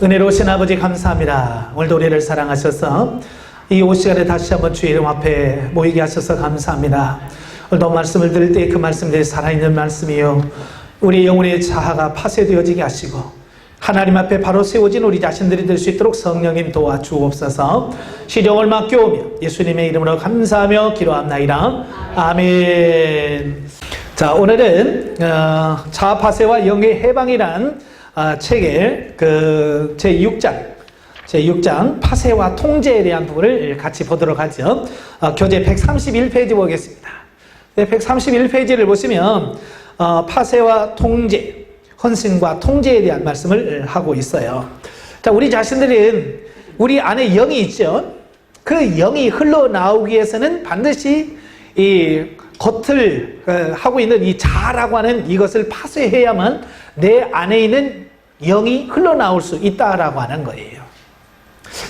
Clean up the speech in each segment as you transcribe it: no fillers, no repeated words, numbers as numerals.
은혜로우신 아버지 감사합니다. 오늘도 우리를 사랑하셔서 이 오후 시간에 다시 한번 주의 이름 앞에 모이게 하셔서 감사합니다. 오늘도 말씀을 들을 때 그 말씀들이 살아있는 말씀이요, 우리 영혼의 자아가 파쇄되어지게 하시고 하나님 앞에 바로 세워진 우리 자신들이 될 수 있도록 성령님 도와주옵소서. 시종을 맡겨오며 예수님의 이름으로 감사하며 기도합나이다. 아멘. 자, 오늘은 자아 파쇄와 영의 해방이란 책의 그 제6장 파쇄와 통제에 대한 부분을 같이 보도록 하죠. 교재 131페이지 보겠습니다. 131페이지를 보시면 파쇄와 통제, 헌신과 통제에 대한 말씀을 하고 있어요. 자, 우리 자신들은 우리 안에 영이 있죠. 그 영이 흘러나오기 위해서는 반드시 이 겉을 하고 있는 이 자아라고 하는 이것을 파쇄해야만 내 안에 있는 영이 흘러나올 수 있다라고 하는 거예요.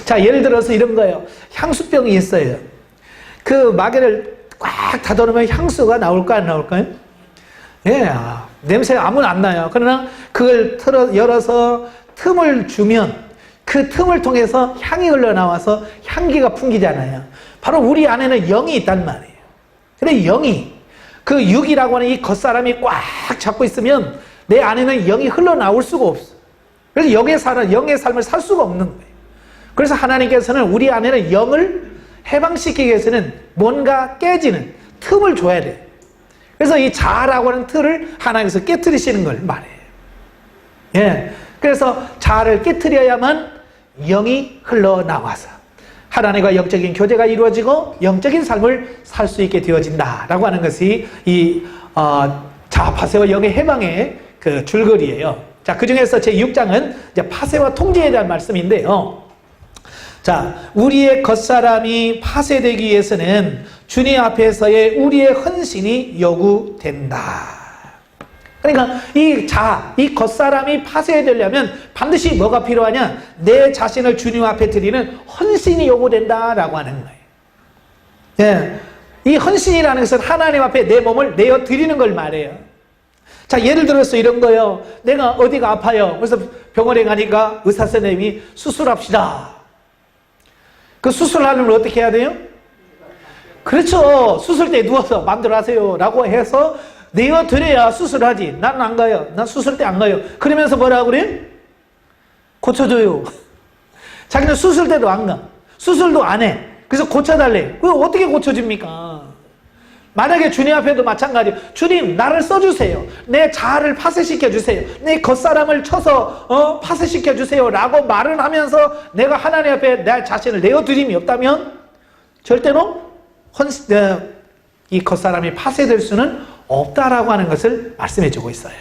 자, 예를 들어서 이런 거예요. 향수병이 있어요. 그 마개를 꽉 닫아놓으면 향수가 나올까 안 나올까요? 예, 냄새가 아무나 안 나요. 그러나 그걸 열어서 틈을 주면 그 틈을 통해서 향이 흘러나와서 향기가 풍기잖아요. 바로 우리 안에는 영이 있단 말이에요. 근데 영이, 그 육이라고 하는 이 겉사람이 꽉 잡고 있으면 내 안에는 영이 흘러나올 수가 없어. 그래서 영의 삶을 살 수가 없는 거예요. 그래서 하나님께서는 우리 안에는 영을 해방시키기 위해서는 뭔가 깨지는 틈을 줘야 돼요. 그래서 이 자아라고 하는 틀을 하나님께서 깨트리시는 걸 말해요. 예. 그래서 자아를 깨트려야만 영이 흘러나와서 하나님과 영적인 교제가 이루어지고 영적인 삶을 살 수 있게 되어진다라고 하는 것이 이 자아 파쇄와 영의 해방의 그 줄거리예요. 자, 그 중에서 제6장은 이제 파쇄와 통제에 대한 말씀인데요. 자, 우리의 겉사람이 파쇄되기 위해서는 주님 앞에서의 우리의 헌신이 요구된다. 그러니까 이 자아, 이 겉사람이 파쇄되려면 반드시 뭐가 필요하냐? 내 자신을 주님 앞에 드리는 헌신이 요구된다라고 하는 거예요. 예. 이 헌신이라는 것은 하나님 앞에 내 몸을 내어 드리는 걸 말해요. 자, 예를 들어서 이런 거예요. 내가 어디가 아파요. 그래서 병원에 가니까 의사 선생님이 수술합시다. 그 수술하려면 어떻게 해야 돼요? 그렇죠. 수술대에 누워서 마음대로 하세요 라고 해서 내어드려야 수술하지. 나는 안 가요. 난 수술대 안 가요. 그러면서 뭐라고 그래? 고쳐줘요. 자기는 수술대도 안 가. 수술도 안 해. 그래서 고쳐달래. 그거 어떻게 고쳐줍니까? 만약에 주님 앞에도 마찬가지예요. 주님, 나를 써주세요. 내 자아를 파쇄시켜주세요. 내 겉사람을 쳐서 파쇄시켜주세요 라고 말을 하면서 내가 하나님 앞에 내 자신을 내어드림이 없다면 절대로 이 겉사람이 파쇄될 수는 없다라고 하는 것을 말씀해주고 있어요.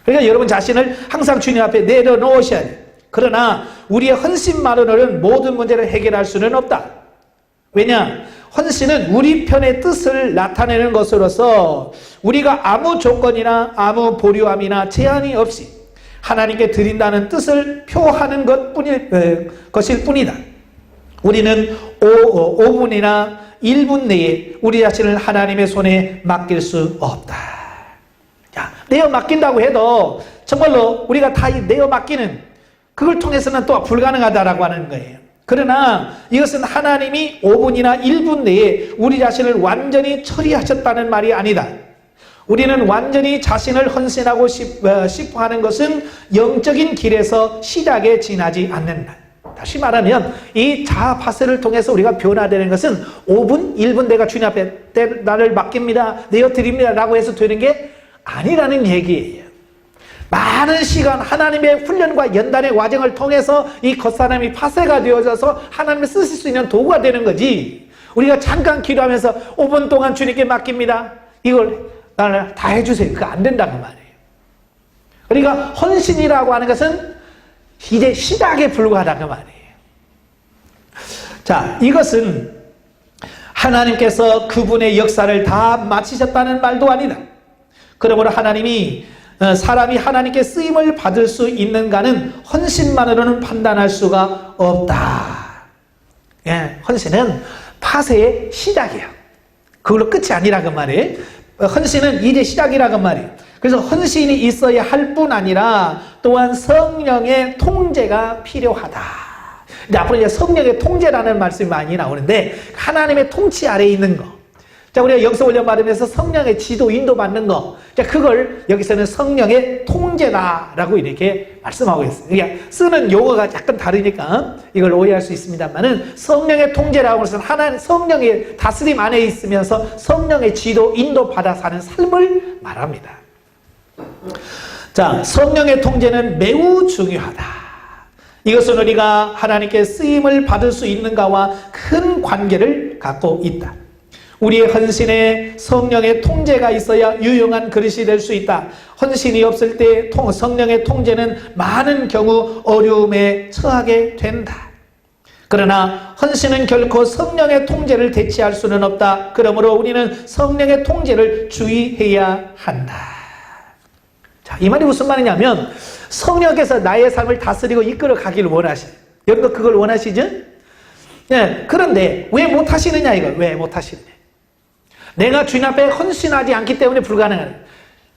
그러니까 여러분 자신을 항상 주님 앞에 내려놓으셔야 돼요. 그러나 우리의 헌신만으로는 모든 문제를 해결할 수는 없다. 왜냐? 헌신은 우리 편의 뜻을 나타내는 것으로서 우리가 아무 조건이나 아무 보류함이나 제한이 없이 하나님께 드린다는 뜻을 표하는 것일 뿐이다. 우리는 5분이나 1분 내에 우리 자신을 하나님의 손에 맡길 수 없다. 자, 내어 맡긴다고 해도 정말로 우리가 다 내어 맡기는 그걸 통해서는 또 불가능하다라고 하는 거예요. 그러나 이것은 하나님이 5분이나 1분 내에 우리 자신을 완전히 처리하셨다는 말이 아니다. 우리는 완전히 자신을 헌신하고 싶어 하는 것은 영적인 길에서 시작에 지나지 않는다. 다시 말하면 이 자아 파쇄를 통해서 우리가 변화되는 것은 5분, 1분 내가 주님 앞에 나를 맡깁니다, 내어드립니다 라고 해서 되는 게 아니라는 얘기예요. 많은 시간 하나님의 훈련과 연단의 과정을 통해서 이 겉사람이 파쇄가 되어져서 하나님을 쓰실 수 있는 도구가 되는 거지. 우리가 잠깐 기도하면서 5분 동안 주님께 맡깁니다, 이걸 나를 다 해주세요, 그거 안 된다고 말이에요. 그러니까 헌신이라고 하는 것은 이제 시작에 불과하다고 말이에요. 자, 이것은 하나님께서 그분의 역사를 다 마치셨다는 말도 아니다. 그러므로 하나님이 사람이 하나님께 쓰임을 받을 수 있는가는 헌신만으로는 판단할 수가 없다. 예, 헌신은 파쇄의 시작이에요. 그걸로 끝이 아니라고 말이에요. 헌신은 이제 시작이라고 말이에요. 그래서 헌신이 있어야 할 뿐 아니라 또한 성령의 통제가 필요하다. 근데 앞으로 이제 성령의 통제라는 말씀이 많이 나오는데 하나님의 통치 아래에 있는 거. 자, 우리가 여기서 올려 말하면서 성령의 지도, 인도 받는 거. 자, 그걸 여기서는 성령의 통제다라고 이렇게 말씀하고 있어요. 그러니까 쓰는 용어가 약간 다르니까 이걸 오해할 수 있습니다만은 성령의 통제라고 해서 하나님, 성령의 다스림 안에 있으면서 성령의 지도, 인도 받아 사는 삶을 말합니다. 자, 성령의 통제는 매우 중요하다. 이것은 우리가 하나님께 쓰임을 받을 수 있는가와 큰 관계를 갖고 있다. 우리의 헌신에 성령의 통제가 있어야 유용한 그릇이 될 수 있다. 헌신이 없을 때 성령의 통제는 많은 경우 어려움에 처하게 된다. 그러나 헌신은 결코 성령의 통제를 대체할 수는 없다. 그러므로 우리는 성령의 통제를 주의해야 한다. 자, 이 말이 무슨 말이냐면 성령께서 나의 삶을 다스리고 이끌어 가기를 원하셔요. 여러분 그걸 원하시죠? 네, 그런데 왜 못하시느냐 이거. 왜 못하시느냐. 내가 주님 앞에 헌신하지 않기 때문에 불가능하다.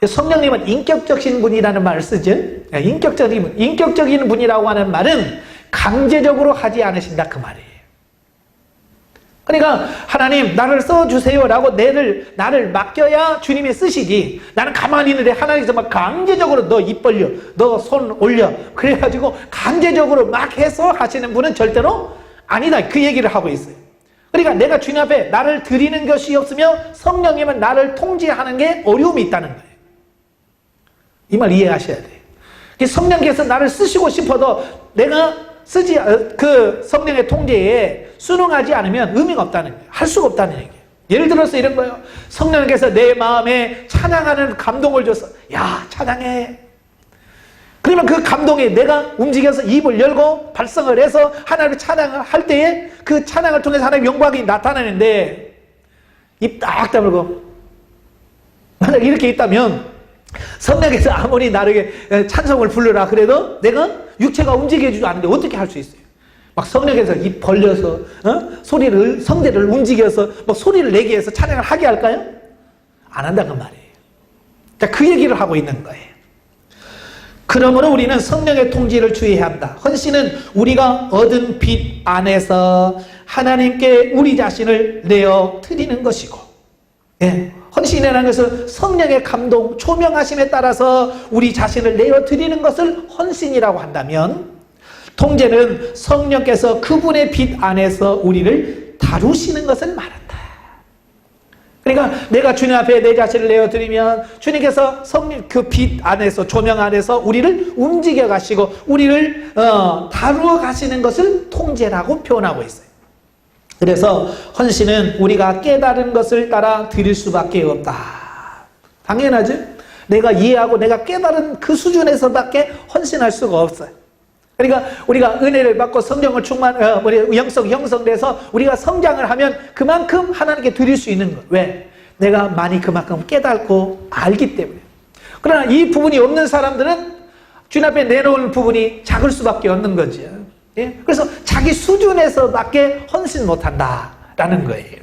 성령님은 인격적인 분이라는 말을 쓰죠. 인격적인 분이라고 하는 말은 강제적으로 하지 않으신다 그 말이에요. 그러니까 하나님 나를 써주세요 라고 나를 맡겨야 주님이 쓰시지. 나는 가만히 있는데 하나님께서 막 강제적으로 너 입 벌려, 너 손 올려 그래가지고 강제적으로 막 해서 하시는 분은 절대로 아니다 그 얘기를 하고 있어요. 그러니까 내가 주님 앞에 나를 드리는 것이 없으면 성령님은 나를 통제하는 게 어려움이 있다는 거예요. 이 말 이해하셔야 돼요. 성령께서 나를 쓰시고 싶어도 내가 그 성령의 통제에 순응하지 않으면 의미가 없다는 거예요. 할 수가 없다는 얘기예요. 예를 들어서 이런 거예요. 성령께서 내 마음에 찬양하는 감동을 줘서 야 찬양해. 그러면 그 감동에 내가 움직여서 입을 열고 발성을 해서 하나님을 찬양을 할 때에 그 찬양을 통해서 하나님의 영광이 나타나는데 입 딱 다물고 만약 이렇게 있다면 성령께서 아무리 나에게 찬송을 부르라 그래도 내가 육체가 움직여주지 않는데 어떻게 할 수 있어요? 막 성령께서 입 벌려서 성대를 움직여서 막 소리를 내게 해서 찬양을 하게 할까요? 안 한다 그 말이에요. 자, 그 얘기를 하고 있는 거예요. 그러므로 우리는 성령의 통제를 주의해야 한다. 헌신은 우리가 얻은 빚 안에서 하나님께 우리 자신을 내어 드리는 것이고, 예, 헌신이라는 것은 성령의 감동, 초명하심에 따라서 우리 자신을 내어 드리는 것을 헌신이라고 한다면, 통제는 성령께서 그분의 빚 안에서 우리를 다루시는 것을 말한다. 그러니까 내가 주님 앞에 내 자신을 내어드리면 주님께서 성령 그 빛 안에서 조명 안에서 우리를 움직여 가시고 우리를 다루어 가시는 것을 통제라고 표현하고 있어요. 그래서 헌신은 우리가 깨달은 것을 따라 드릴 수밖에 없다. 당연하죠. 내가 이해하고 내가 깨달은 그 수준에서밖에 헌신할 수가 없어요. 그러니까 우리가 은혜를 받고 성령을 우리 형성돼서 우리가 성장을 하면 그만큼 하나님께 드릴 수 있는 것. 왜? 내가 많이 그만큼 깨닫고 알기 때문에. 그러나 이 부분이 없는 사람들은 주님 앞에 내놓은 부분이 작을 수밖에 없는 거죠. 예? 그래서 자기 수준에서밖에 헌신 못한다라는 거예요.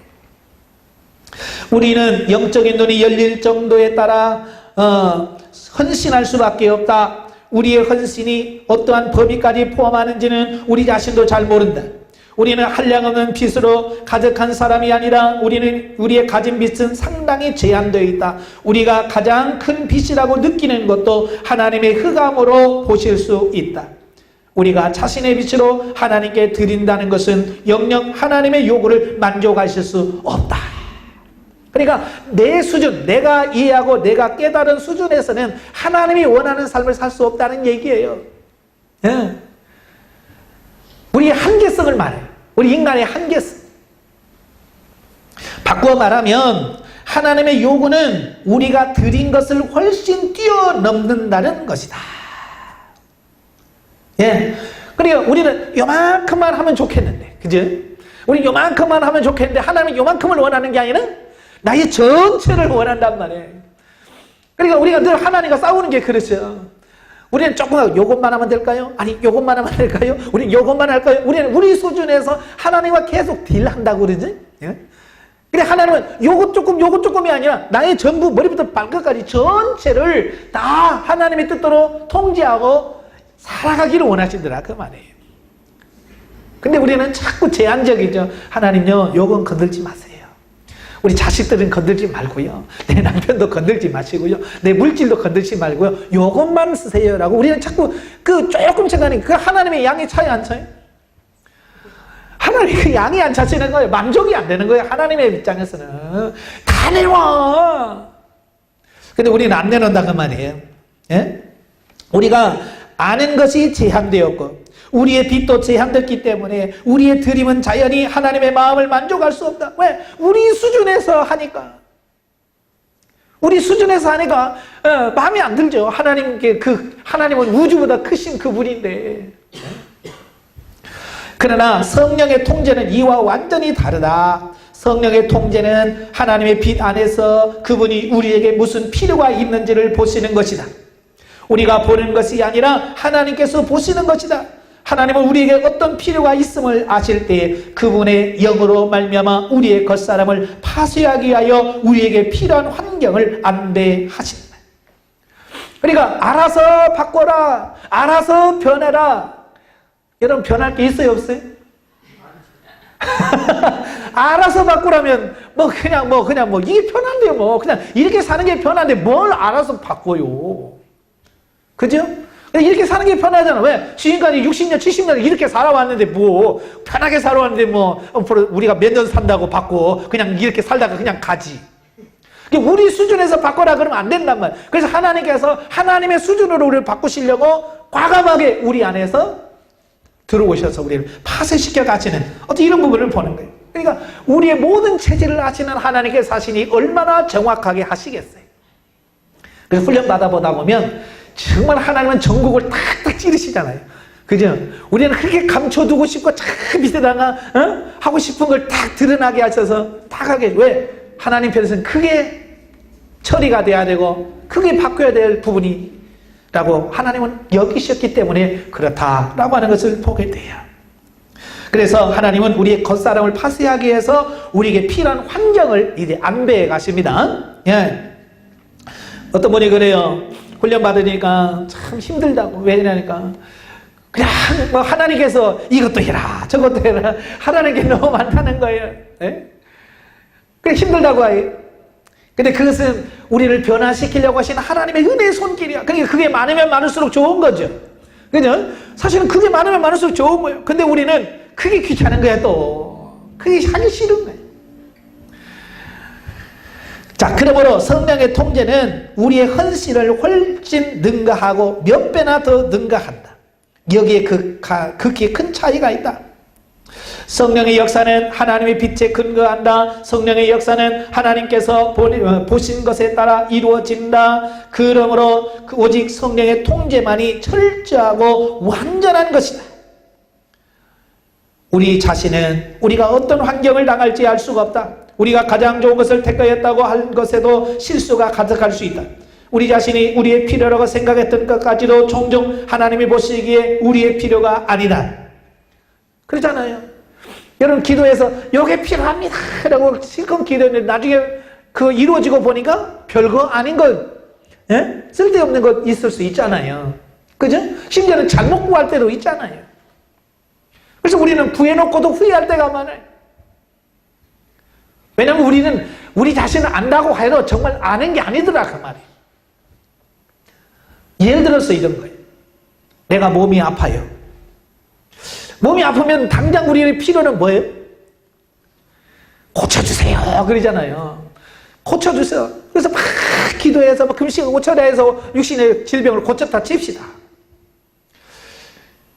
우리는 영적인 눈이 열릴 정도에 따라 헌신할 수밖에 없다. 우리의 헌신이 어떠한 범위까지 포함하는지는 우리 자신도 잘 모른다. 우리는 한량없는 빚으로 가득한 사람이 아니라 우리의 가진 빚은 상당히 제한되어 있다. 우리가 가장 큰 빚이라고 느끼는 것도 하나님의 흑암으로 보실 수 있다. 우리가 자신의 빚으로 하나님께 드린다는 것은 영영 하나님의 요구를 만족하실 수 없다. 그러니까 내 수준, 내가 이해하고 내가 깨달은 수준에서는 하나님이 원하는 삶을 살 수 없다는 얘기예요. 예. 우리의 한계성을 말해요. 우리 인간의 한계성. 바꾸어 말하면 하나님의 요구는 우리가 드린 것을 훨씬 뛰어넘는다는 것이다. 예. 그러니까 우리는 요만큼만 하면 좋겠는데, 그죠? 우리 요만큼만 하면 좋겠는데 하나님은 요만큼을 원하는 게 아니라 나의 전체를 원한단 말이에요. 그러니까 우리가 늘 하나님과 싸우는 게 그렇죠. 우리는 조금 요것만 하면 될까요? 아니 요것만 하면 될까요? 우리 요것만 할까요? 우리는 우리 수준에서 하나님과 계속 딜한다고 그러지? 예? 근데 하나님은 요것 조금이 아니라 나의 전부 머리부터 발끝까지 전체를 다 하나님의 뜻대로 통제하고 살아가기를 원하시더라 그 말이에요. 근데 우리는 자꾸 제한적이죠. 하나님요, 요건 건들지 마세요. 우리 자식들은 건들지 말고요. 내 남편도 건들지 마시고요. 내 물질도 건들지 말고요. 요것만 쓰세요. 라고 우리는 자꾸 그 조금 생각하니 그 하나님의 양이 차이 안 차요? 하나님의 그 양이 안 차지는 거예요. 만족이 안 되는 거예요. 하나님의 입장에서는. 다 내놔. 근데 우리는 안 내놓는다 그 말이에요. 예? 우리가 아는 것이 제한되었고 우리의 빚도 제한됐기 때문에 우리의 드림은 자연히 하나님의 마음을 만족할 수 없다. 왜? 우리 수준에서 하니까. 우리 수준에서 하니까 마음에 안 들죠. 하나님께 하나님은 우주보다 크신 그분인데. 그러나 성령의 통제는 이와 완전히 다르다. 성령의 통제는 하나님의 빛 안에서 그분이 우리에게 무슨 필요가 있는지를 보시는 것이다. 우리가 보는 것이 아니라 하나님께서 보시는 것이다. 하나님은 우리에게 어떤 필요가 있음을 아실 때 그분의 영으로 말미암아 우리의 겉사람을 파쇄하기 위하여 우리에게 필요한 환경을 안배하신다. 그러니까 알아서 바꿔라, 알아서 변해라. 여러분 변할 게 있어요 없어요? 알아서 바꾸라면 그냥 이게 편한데요. 그냥 이렇게 사는 게 편한데 뭘 알아서 바꿔요. 그죠? 이렇게 사는 게 편하잖아. 왜? 지금까지 60년, 70년 이렇게 살아왔는데 편하게 살아왔는데 우리가 몇 년 산다고 바꿔. 그냥 이렇게 살다가 그냥 가지. 우리 수준에서 바꿔라 그러면 안 된단 말이야. 그래서 하나님께서 하나님의 수준으로 우리를 바꾸시려고 과감하게 우리 안에서 들어오셔서 우리를 파쇄시켜 가시는 어떤 이런 부분을 보는 거예요. 그러니까 우리의 모든 체질을 아시는 하나님의 사신이 얼마나 정확하게 하시겠어요. 그래서 훈련 받아보다 보면 정말 하나님은 전국을 탁탁 찌르시잖아요. 그죠? 우리는 그렇게 감춰두고 싶고 참 밑에다가 하고 싶은 걸 탁 드러나게 하셔서 탁 하게. 왜? 하나님 편에서는 크게 처리가 돼야 되고 크게 바뀌어야 될 부분이라고 하나님은 여기셨기 때문에 그렇다라고 하는 것을 보게 돼요. 그래서 하나님은 우리의 겉사람을 파쇄하기 위해서 우리에게 필요한 환경을 이제 안배해 가십니다. 예. 어떤 분이 그래요. 훈련 받으니까 참 힘들다고. 왜 그러냐니까 그냥 하나님께서 이것도 해라 저것도 해라 하라는 게 너무 많다는 거예요. 네? 그래 힘들다고 해요. 근데 그것은 우리를 변화시키려고 하시는 하나님의 은혜의 손길이야. 그러니까 그게 많으면 많을수록 좋은 거죠. 그죠? 사실은 그게 많으면 많을수록 좋은 거예요. 근데 우리는 그게 귀찮은 거야. 또 그게 하기 싫은 거예요. 자, 그러므로 성령의 통제는 우리의 헌신을 훨씬 능가하고 몇 배나 더 능가한다. 여기에 극히 큰 차이가 있다. 성령의 역사는 하나님의 빛에 근거한다. 성령의 역사는 하나님께서 보신 것에 따라 이루어진다. 그러므로 오직 성령의 통제만이 철저하고 완전한 것이다. 우리 자신은 우리가 어떤 환경을 당할지 알 수가 없다. 우리가 가장 좋은 것을 택하였다고 한 것에도 실수가 가득할 수 있다. 우리 자신이 우리의 필요라고 생각했던 것까지도 종종 하나님이 보시기에 우리의 필요가 아니다. 그러잖아요. 여러분 기도해서 이게 필요합니다 라고 실컷 기도했는데 나중에 그거 이루어지고 보니까 별거 아닌 것, 예? 쓸데없는 것 있을 수 있잖아요. 그죠? 심지어는 잘못 구할 때도 있잖아요. 그래서 우리는 구해놓고도 후회할 때가 많아요. 왜냐하면 우리는 우리 자신을 안다고 해도 정말 아는 게 아니더라 그 말이에요. 예를 들어서 이런 거예요. 내가 몸이 아파요. 몸이 아프면 당장 우리의 필요는 뭐예요? 고쳐주세요 그러잖아요. 고쳐주세요. 그래서 막 기도해서 막 금식을 고쳐라 해서 육신의 질병을 고쳤다 칩시다.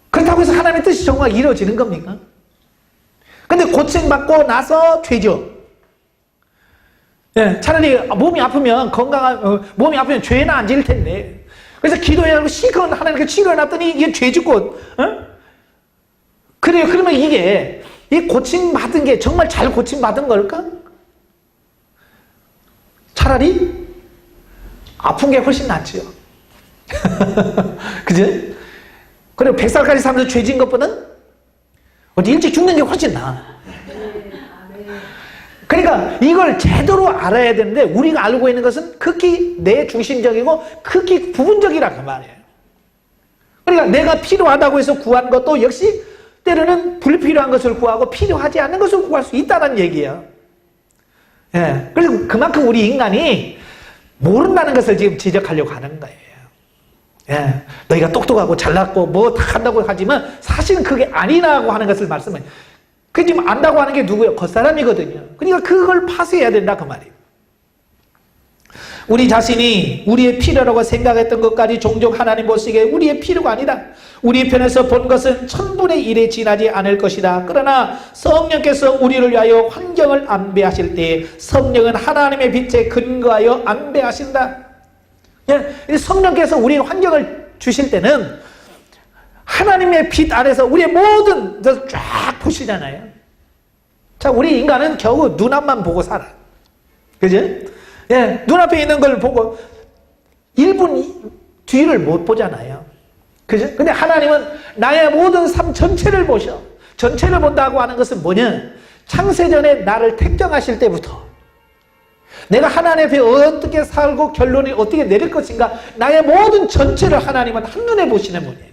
그렇다고 해서 하나님의 뜻이 정말 이루어지는 겁니까? 근데 고침받고 나서 죄죠. 예, 차라리 몸이 아프면 몸이 아프면 죄는 안 지을 텐데. 그래서 기도해가지고 실컷 하나님께 치료해놨더니 이게 죄 짓고, 그래요. 그러면 이 고침받은 게 정말 잘 고침받은 걸까? 차라리 아픈 게 훨씬 낫죠. 그죠? 그리고 100살까지 살면서 죄 지은 것보다는 일찍 죽는 게 훨씬 나아. 그러니까 이걸 제대로 알아야 되는데 우리가 알고 있는 것은 극히 내 중심적이고 극히 부분적이라 그 말이에요. 그러니까 내가 필요하다고 해서 구한 것도 역시 때로는 불필요한 것을 구하고 필요하지 않는 것을 구할 수 있다는 얘기예요. 예. 그래서 그만큼 우리 인간이 모른다는 것을 지금 지적하려고 하는 거예요. 예. 너희가 똑똑하고 잘났고 뭐 다 한다고 하지만 사실은 그게 아니라고 하는 것을 말씀해요. 그 지금 안다고 하는 게 누구예요? 겉사람이거든요. 그러니까 그걸 파쇄해야 된다 그 말이에요. 우리 자신이 우리의 필요라고 생각했던 것까지 종종 하나님 보시기에 우리의 필요가 아니다. 우리 편에서 본 것은 1000분의 1에 지나지 않을 것이다. 그러나 성령께서 우리를 위하여 환경을 안배하실 때 성령은 하나님의 빛에 근거하여 안배하신다. 예, 성령께서 우리의 환경을 주실 때는 하나님의 빛 안에서 우리의 모든 것을 쫙 보시잖아요. 자, 우리 인간은 겨우 눈앞만 보고 살아. 그죠? 예, 눈앞에 있는 걸 보고 1분 뒤를 못 보잖아요. 그죠? 근데 하나님은 나의 모든 삶 전체를 보셔. 전체를 본다고 하는 것은 뭐냐? 창세전에 나를 택정하실 때부터 내가 하나님 앞에 어떻게 살고 결론이 어떻게 내릴 것인가, 나의 모든 전체를 하나님은 한눈에 보시는 분이에요.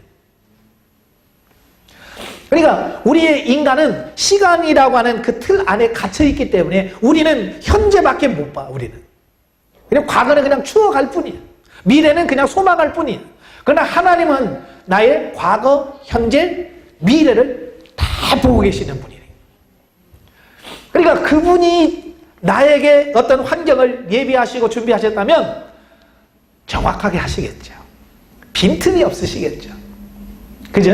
그러니까 우리의 인간은 시간이라고 하는 그 틀 안에 갇혀있기 때문에 우리는 현재밖에 못 봐. 우리는 그냥 과거는 그냥 추억할 뿐이야. 미래는 그냥 소망할 뿐이야. 그러나 하나님은 나의 과거, 현재, 미래를 다 보고 계시는 분이에요. 그러니까 그분이 나에게 어떤 환경을 예비하시고 준비하셨다면 정확하게 하시겠죠. 빈틈이 없으시겠죠. 그죠?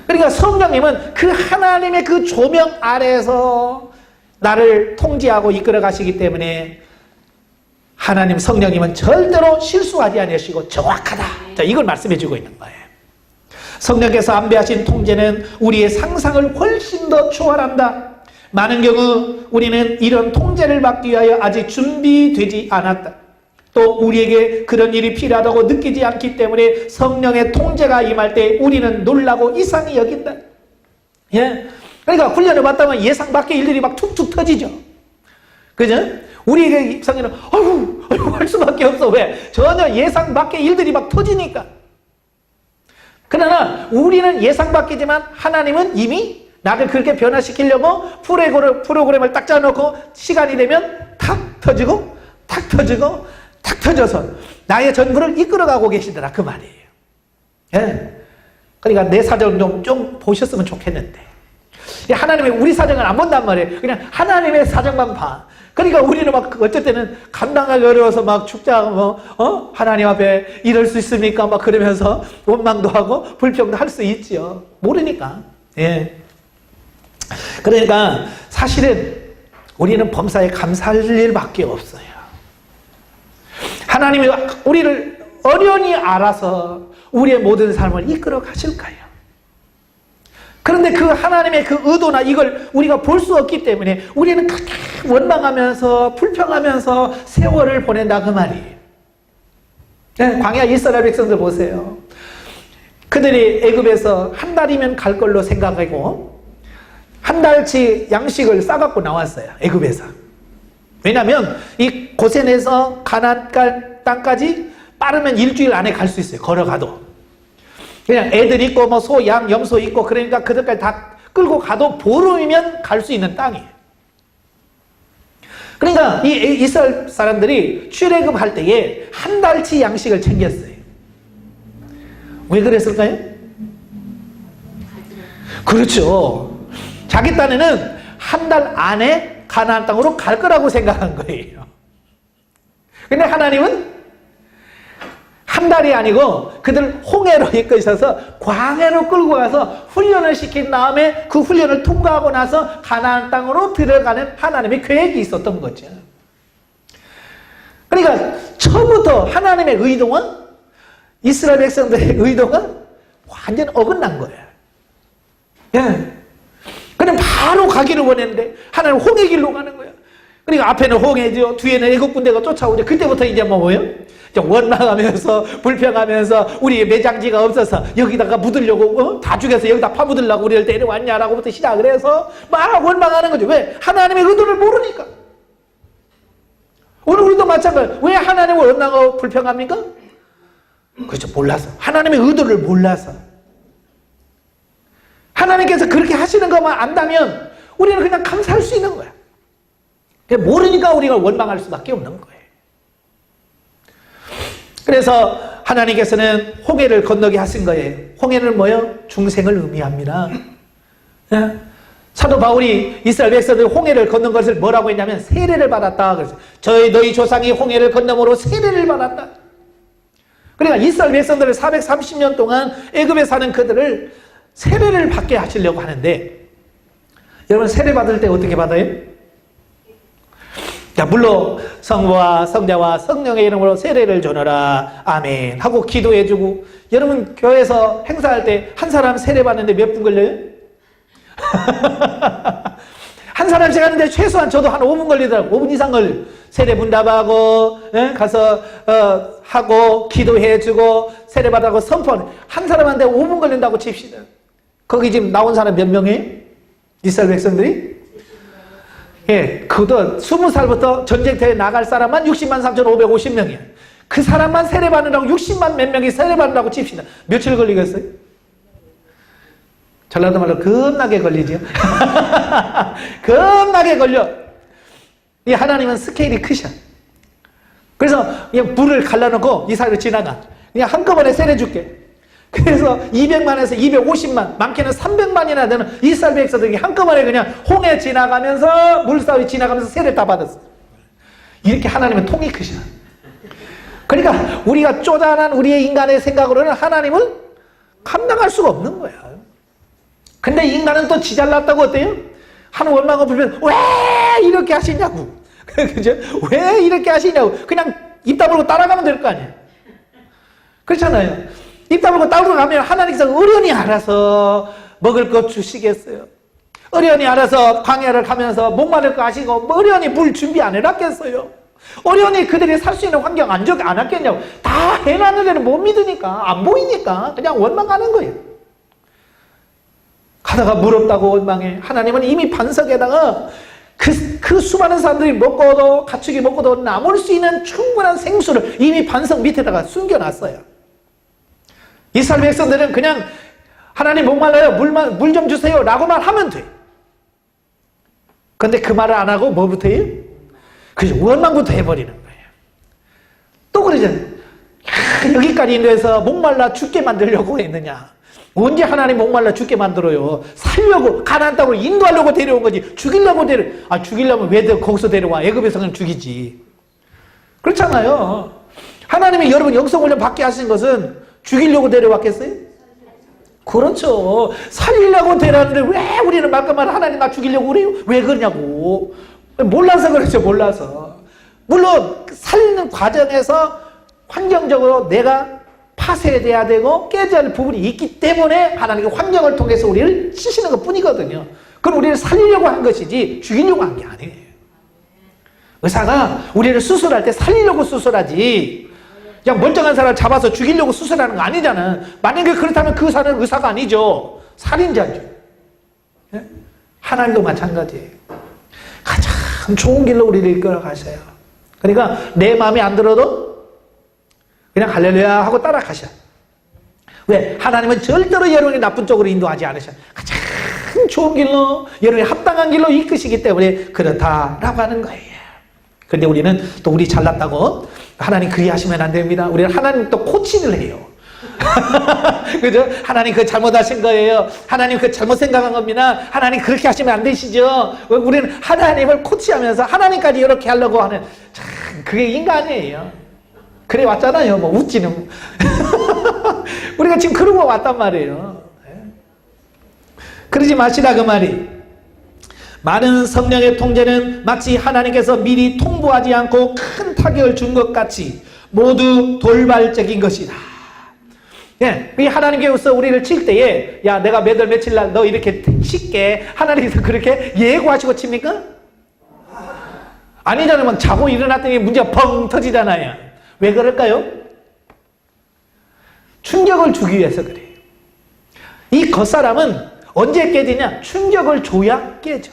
그러니까 성령님은 그 하나님의 그 조명 아래에서 나를 통제하고 이끌어 가시기 때문에 하나님 성령님은 절대로 실수하지 않으시고 정확하다. 자, 이걸 말씀해 주고 있는 거예요. 성령께서 안배하신 통제는 우리의 상상을 훨씬 더 초월한다. 많은 경우 우리는 이런 통제를 받기 위하여 아직 준비되지 않았다. 또 우리에게 그런 일이 필요하다고 느끼지 않기 때문에 성령의 통제가 임할 때 우리는 놀라고 이상히 여긴다. 예. 그러니까 훈련을 받다면 예상 밖의 일들이 막 툭툭 터지죠. 그죠? 우리에게 입상에는 아유 할 수밖에 없어. 왜? 전혀 예상 밖의 일들이 막 터지니까. 그러나 우리는 예상 밖이지만 하나님은 이미 나를 그렇게 변화시키려고 프로그램을 딱 짜놓고 시간이 되면 탁 터지고 탁 터지고 탁 터져서 나의 전부를 이끌어가고 계시더라 그 말이에요. 예. 그러니까 내 사정 좀 보셨으면 좋겠는데 하나님의 우리 사정을 안 본단 말이에요. 그냥 하나님의 사정만 봐. 그러니까 우리는 막 어쩔 때는 감당하기 어려워서 막 죽자 하나님 앞에 이럴 수 있습니까? 막 그러면서 원망도 하고 불평도 할 수 있지요. 모르니까. 예. 그러니까 사실은 우리는 범사에 감사할 일밖에 없어요. 하나님이 우리를 어련히 알아서 우리의 모든 삶을 이끌어 가실 거예요. 그런데 그 하나님의 그 의도나 이걸 우리가 볼 수 없기 때문에 우리는 원망하면서 불평하면서 세월을 보낸다 그 말이에요. 네, 광야 이스라엘 백성들 보세요. 그들이 애굽에서 한 달이면 갈 걸로 생각하고 한 달치 양식을 싸갖고 나왔어요. 애굽에서. 왜냐하면 이 고센에서 가나안 땅까지 빠르면 일주일 안에 갈 수 있어요. 걸어가도. 그냥 애들 있고 뭐 소, 양, 염소 있고 그러니까 그들까지 다 끌고 가도 보름이면 갈 수 있는 땅이에요. 그러니까 이 이스라엘 사람들이 출애굽할 때에 한 달치 양식을 챙겼어요. 왜 그랬을까요? 그렇죠. 자기 딴에는 한 달 안에 가나안 땅으로 갈 거라고 생각한 거예요. 근데 하나님은 한 달이 아니고 그들 홍해로 이끄셔서 광해로 끌고 가서 훈련을 시킨 다음에 그 훈련을 통과하고 나서 가나안 땅으로 들어가는 하나님의 계획이 있었던 거죠. 그러니까 처음부터 하나님의 의도는 이스라엘 백성들의 의도가 완전 어긋난 거예요. 예. 그냥 바로 가기를 원했는데 하나님 홍해 길로 가는 거예요. 그러니까 앞에는 홍해죠. 뒤에는 애국 군대가 쫓아오죠. 그때부터 이제 뭐예요? 원망하면서 불평하면서 우리 매장지가 없어서 여기다가 묻으려고 다 죽여서 여기다 파묻으려고 우리를 데려왔냐라고부터 시작을 해서 막 원망하는 거죠. 왜? 하나님의 의도를 모르니까. 오늘 우리도 마찬가지예요. 왜 하나님을 원망하고 불평합니까? 그렇죠. 몰라서. 하나님의 의도를 몰라서. 하나님께서 그렇게 하시는 것만 안다면 우리는 그냥 감사할 수 있는 거야. 모르니까 우리가 원망할 수밖에 없는 거예요. 그래서 하나님께서는 홍해를 건너게 하신 거예요. 홍해는 뭐예요? 중생을 의미합니다. 예? 사도 바울이 이스라엘 백성들이 홍해를 건넌 것을 뭐라고 했냐면 세례를 받았다. 그래서 너희 조상이 홍해를 건너므로 세례를 받았다. 그러니까 이스라엘 백성들을 430년 동안 애굽에 사는 그들을 세례를 받게 하시려고 하는데, 여러분 세례 받을 때 어떻게 받아요? 자, 물론 성부와 성자와 성령의 이름으로 세례를 주노라 아멘 하고 기도해주고, 여러분 교회에서 행사할 때 한 사람 세례 받는데 몇 분 걸려요? 한 사람씩 하는데 최소한 저도 한 5분 걸리더라고요. 5분 이상 걸려요. 세례 분답하고 가서 하고 기도해주고 세례 받아고 선포하는, 한 사람한테 5분 걸린다고 칩시다. 거기 지금 나온 사람 몇 명이에요? 이스라엘 백성들이? 예, 그도 20살부터 전쟁터에 나갈 사람만 60만 3,550명이에요. 그 사람만 세례받으라고 60만 몇 명이 세례받으라고 칩시다. 며칠 걸리겠어요? 전라도 말로 겁나게 걸리죠. 겁나게 걸려. 이 하나님은 스케일이 크셔. 그래서 그냥 불을 갈라놓고 이 사이로 지나가. 그냥 한꺼번에 세례 줄게. 그래서 200만에서 250만, 많게는 300만이나 되는 이스라엘 백성들이 한꺼번에 그냥 홍해 지나가면서 물사위 지나가면서 세례 다 받았어. 이렇게 하나님은 통이 크셔. 그러니까 우리가 쪼잔한 우리의 인간의 생각으로는 하나님을 감당할 수가 없는 거야. 근데 인간은 또 지 잘났다고 어때요? 하는 원망과 불평, 왜 이렇게 하시냐고. 그죠? 왜 이렇게 하시냐고. 그냥 입 다물고 따라가면 될 거 아니에요. 그렇잖아요. 입 다물고 따라가면 하나님께서 어련히 알아서 먹을 것 주시겠어요. 어련히 알아서 광야를 가면서 목마를 거 아시고 어련히 물 준비 안 해놨겠어요. 어련히 그들이 살 수 있는 환경 안 왔겠냐고. 다 해놨는데도 못 믿으니까, 안 보이니까 그냥 원망하는 거예요. 가다가 물 없다고 원망해. 하나님은 이미 반석에다가 그 수많은 사람들이 먹고도, 가축이 먹고도 남을 수 있는 충분한 생수를 이미 반석 밑에다가 숨겨놨어요. 이스라엘 백성들은 그냥 하나님 목말라요, 물 좀 주세요 라고만 하면 돼. 그런데 그 말을 안 하고 뭐부터 해요? 그죠, 원망부터 해버리는 거예요. 또 그러잖아요. 여기까지 인도해서 목말라 죽게 만들려고 했느냐. 언제 하나님 목말라 죽게 만들어요? 살려고, 가나안 땅으로 인도하려고 데려온 거지. 죽이려면 왜 거기서 데려와? 애굽에서 그냥 죽이지. 그렇잖아요. 하나님이 여러분 영성훈련 받게 하신 것은 죽이려고 데려왔겠어요? 그렇죠. 살리려고 데려왔는데 왜 우리는 말끝마다 하나님 나 죽이려고 그래요? 왜 그러냐고. 몰라서 그렇죠. 몰라서. 물론 살리는 과정에서 환경적으로 내가 파쇄돼야 되고 깨져야 할 부분이 있기 때문에 하나님의 환경을 통해서 우리를 치시는 것 뿐이거든요. 그럼 우리를 살리려고 한 것이지 죽이려고 한 게 아니에요. 의사가 우리를 수술할 때 살리려고 수술하지 그냥 멀쩡한 사람을 잡아서 죽이려고 수술하는 거 아니잖아. 만약에 그렇다면 그 의사는 의사가 아니죠. 살인자죠. 예? 하나님도 마찬가지예요. 가장 좋은 길로 우리를 이끌어 가셔요. 그러니까 내 마음에 안 들어도 그냥 할렐루야 하고 따라가셔. 왜? 하나님은 절대로 여러분이 나쁜 쪽으로 인도하지 않으셔. 가장 좋은 길로, 여러분이 합당한 길로 이끄시기 때문에 그렇다라고 하는 거예요. 근데 우리는 또 우리 잘났다고 하나님 그리 하시면 안 됩니다. 우리는 하나님 또 코치를 해요. 그죠? 하나님 그거 잘못하신 거예요. 하나님 그거 잘못 생각한 겁니다. 하나님 그렇게 하시면 안 되시죠. 우리는 하나님을 코치하면서 하나님까지 이렇게 하려고 하는, 참 그게 인간이에요. 그래 왔잖아요. 뭐 웃지는. 우리가 지금 그러고 왔단 말이에요. 그러지 마시라 그 말이. 많은 성령의 통제는 마치 하나님께서 미리 통보하지 않고 큰 타격을 준 것 같이 모두 돌발적인 것이다. 예, 이 하나님께서 우리를 칠 때에 야 내가 몇 월 며칠 날 너 이렇게 칠게 하나님께서 그렇게 예고하시고 칩니까? 아니잖아요. 막 자고 일어났더니 문제가 펑 터지잖아요. 왜 그럴까요? 충격을 주기 위해서 그래요. 이 겉사람은 언제 깨지냐? 충격을 줘야 깨져.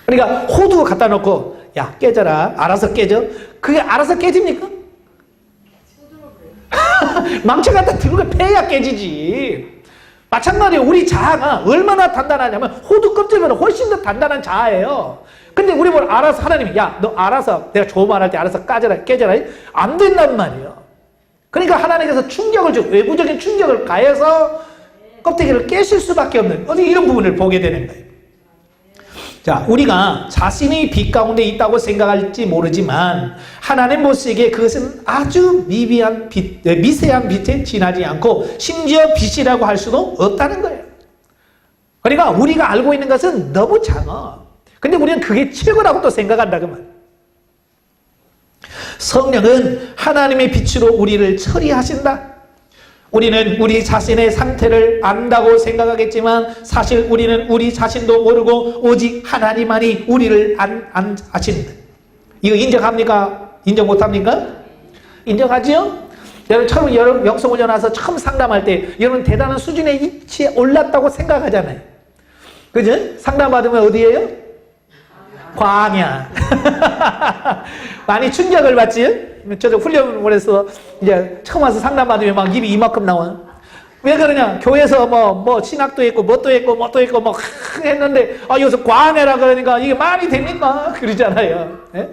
그러니까 호두 갖다 놓고 야, 깨져라. 알아서 깨져. 그게 알아서 깨집니까? 망치 갖다 들고 패야 깨지지. 마찬가지로 우리 자아가 얼마나 단단하냐면 호두 껍질보다 훨씬 더 단단한 자아예요. 근데 우리 뭘 알아서 하나님이 야, 너 알아서 내가 좋은 말 할 때 알아서 깨져라. 안 된단 말이에요. 그러니까 하나님께서 외부적인 충격을 가해서 껍데기를 깨실 수밖에 없는 어디 이런 부분을 보게 되는 거예요. 자, 우리가 자신이 빛 가운데 있다고 생각할지 모르지만 하나님 보시기에 그것은 아주 미비한 빛, 미세한 빛에 지나지 않고 심지어 빛이라고 할 수도 없다는 거예요. 그러니까 우리가 알고 있는 것은 너무 작아. 근데 우리는 그게 최고라고 또 생각한다 그 말. 성령은 하나님의 빛으로 우리를 처리하신다. 우리는 우리 자신의 상태를 안다고 생각하겠지만 사실 우리는 우리 자신도 모르고 오직 하나님만이 우리를 아신다. 이거 인정합니까? 인정 못합니까? 인정하죠? 여러분 처음 영성훈련 와서 처음 상담할 때 여러분 대단한 수준의 이치에 올랐다고 생각하잖아요. 그죠? 상담받으면 어디예요? 광야. 많이 충격을 받지? 저도 훈련을 해서 이제 처음 와서 상담받으면 막 입이 이만큼 나와. 왜 그러냐? 교회에서 뭐 신학도 있고 뭣도 있고 했는데 여기서 광야라 그러니까 이게 말이 됩니까? 그러잖아요. 네?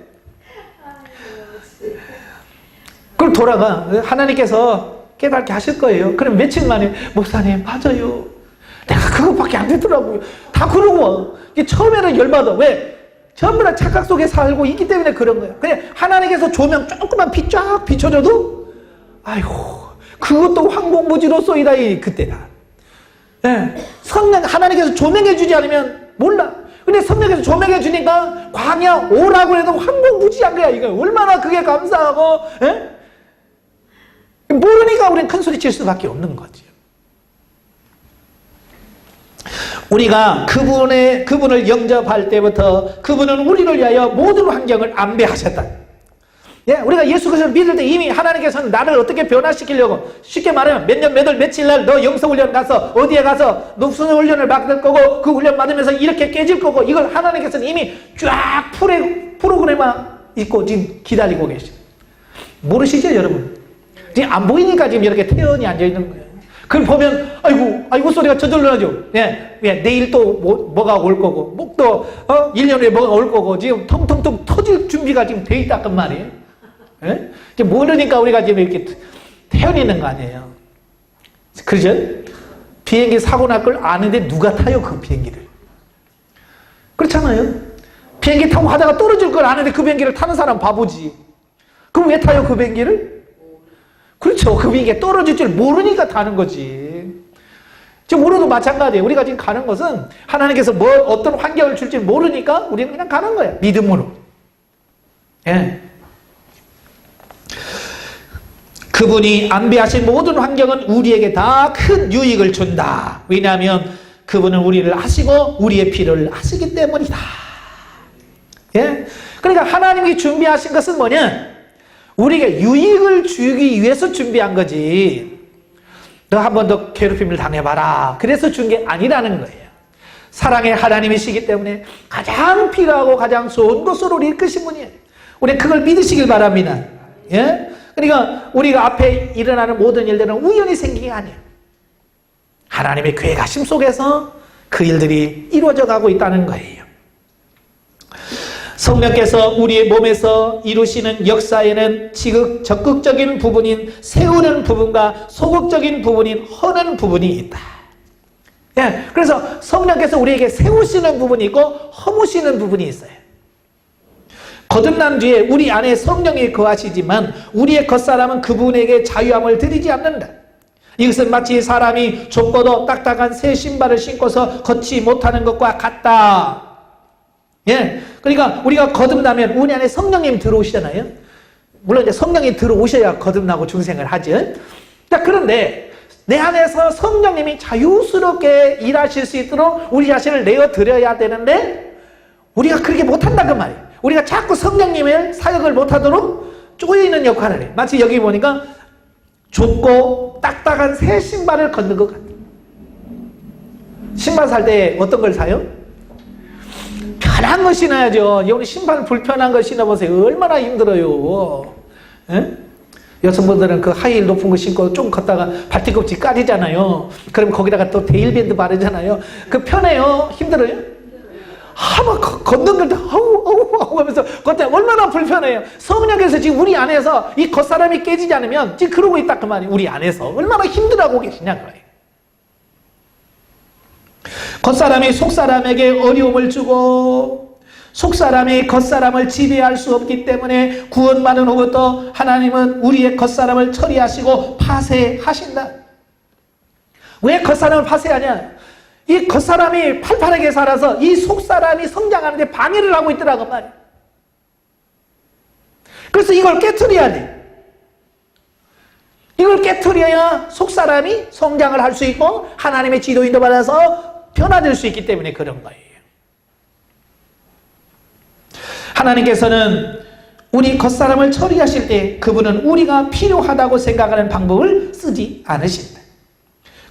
그걸 돌아가. 하나님께서 깨닫게 하실 거예요. 그럼 며칠 만에 목사님 맞아요. 내가 그것밖에 안 되더라고요. 다 그러고 이게 처음에는 열받아. 왜? 전부 다 착각 속에 살고 있기 때문에 그런 거예요. 그냥 하나님께서 조명 조금만 쫙 비춰줘도 아이고 그것도 황공무지로 쏘이다 그때다. 네. 성령 하나님께서 조명해 주지 않으면 몰라. 근데 성령께서 조명해 주니까 광야 오라고 해도 황공무지한 거야. 이거 얼마나 그게 감사하고 네? 모르니까 우리는 큰 소리 칠 수밖에 없는 거지. 우리가 그분을 영접할 때부터 그분은 우리를 위하여 모든 환경을 안배하셨다. 예, 우리가 예수 그리스도를 믿을 때 이미 하나님께서는 나를 어떻게 변화시키려고 쉽게 말하면 몇 년 몇 월 며칠 날 너 영성훈련 가서 어디에 가서 무슨 훈련을 받을 거고 그 훈련 받으면서 이렇게 깨질 거고 이걸 하나님께서는 이미 쫙 프로그램화 있고 지금 기다리고 계셔. 모르시죠 여러분? 지금 안 보이니까 지금 이렇게 태연히 앉아있는 거예요. 그걸 보면 아이고 소리가 저절로 나죠. 예, 내일 또 뭐가 올 거고 또 1년 후에 뭐가 올 거고 지금 텅텅텅 터질 준비가 지금 돼 있다는 말이에요. 예? 지금 모르니까 우리가 지금 이렇게 태연히 있는 거 아니에요. 그죠? 비행기 사고 날 걸 아는데 누가 타요 그 비행기를? 그렇잖아요. 비행기 타고 가다가 떨어질 걸 아는데 그 비행기를 타는 사람 바보지. 그럼 왜 타요 그 비행기를? 그렇죠. 그 비행기가 떨어질 줄 모르니까 타는 거지. 지금 우리도 마찬가지예요. 우리가 지금 가는 것은 하나님께서 어떤 환경을 줄지 모르니까 우리는 그냥 가는 거예요. 믿음으로. 예. 그분이 안배하신 모든 환경은 우리에게 다 큰 유익을 준다. 왜냐하면 그분은 우리를 아시고 우리의 필요를 아시기 때문이다. 예? 그러니까 하나님이 준비하신 것은 뭐냐? 우리에게 유익을 주기 위해서 준비한 거지. 너 한 번 더 괴롭힘을 당해봐라. 그래서 준 게 아니라는 거예요. 사랑의 하나님이시기 때문에 가장 필요하고 가장 좋은 것으로 우리 이끄신 분이에요. 우리 그걸 믿으시길 바랍니다. 예? 그러니까 우리가 앞에 일어나는 모든 일들은 우연히 생긴 게 아니에요. 하나님의 계획하심 속에서 그 일들이 이루어져 가고 있다는 거예요. 성령께서 우리의 몸에서 이루시는 역사에는 적극적인 부분인 세우는 부분과 소극적인 부분인 허는 부분이 있다. 예, 그래서 성령께서 우리에게 세우시는 부분이 있고 허무시는 부분이 있어요. 거듭난 뒤에 우리 안에 성령이 거하시지만 우리의 겉사람은 그분에게 자유함을 드리지 않는다. 이것은 마치 사람이 좁고도 딱딱한 새 신발을 신고서 걷지 못하는 것과 같다. 예, 그러니까 우리가 거듭나면 우리 안에 성령님이 들어오시잖아요. 물론 이제 성령이 들어오셔야 거듭나고 중생을 하죠. 자, 그런데 내 안에서 성령님이 자유스럽게 일하실 수 있도록 우리 자신을 내어드려야 되는데 우리가 그렇게 못한다 그 말이에요. 우리가 자꾸 성령님의 사역을 못하도록 쪼여있는 역할을 해요. 마치 여기 보니까 좁고 딱딱한 새 신발을 걷는 것 같아요. 신발 살 때 어떤 걸 사요? 편한 거 신어야죠. 여러분 신발 불편한 거 신어보세요. 얼마나 힘들어요. 예? 여성분들은 그 하이힐 높은 거 신고 좀 걷다가 발뒤꿈치 까지잖아요. 그럼 거기다가 또 데일밴드 바르잖아요. 그 편해요? 힘들어요? 막 걷는 걸도 아우 하면서 걷다 얼마나 불편해요. 성령께서 지금 우리 안에서 이 겉사람이 깨지지 않으면 지금 그러고 있다 그 말이에요. 우리 안에서 얼마나 힘들어하고 계시냐 거예요. 겉사람이 속사람에게 어려움을 주고 속사람이 겉사람을 지배할 수 없기 때문에 구원받은 후부터 하나님은 우리의 겉사람을 처리하시고 파쇄하신다. 왜 겉사람을 파쇄하냐? 이 겉사람이 팔팔하게 살아서 이 속사람이 성장하는데 방해를 하고 있더라고 말이야. 그래서 이걸 깨트려야 돼. 이걸 깨트려야 속사람이 성장을 할 수 있고 하나님의 지도인도 받아서 변화될 수 있기 때문에 그런 거예요. 하나님께서는 우리 겉사람을 처리하실 때 그분은 우리가 필요하다고 생각하는 방법을 쓰지 않으신다.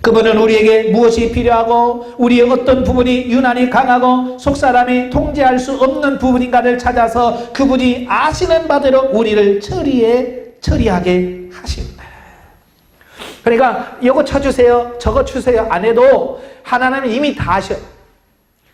그분은 우리에게 무엇이 필요하고 우리의 어떤 부분이 유난히 강하고 속사람이 통제할 수 없는 부분인가를 찾아서 그분이 아시는 바대로 우리를 처리하게 하신다. 그러니까 이거 쳐주세요 저거 주세요 안 해도 하나님은 이미 다 아셔요.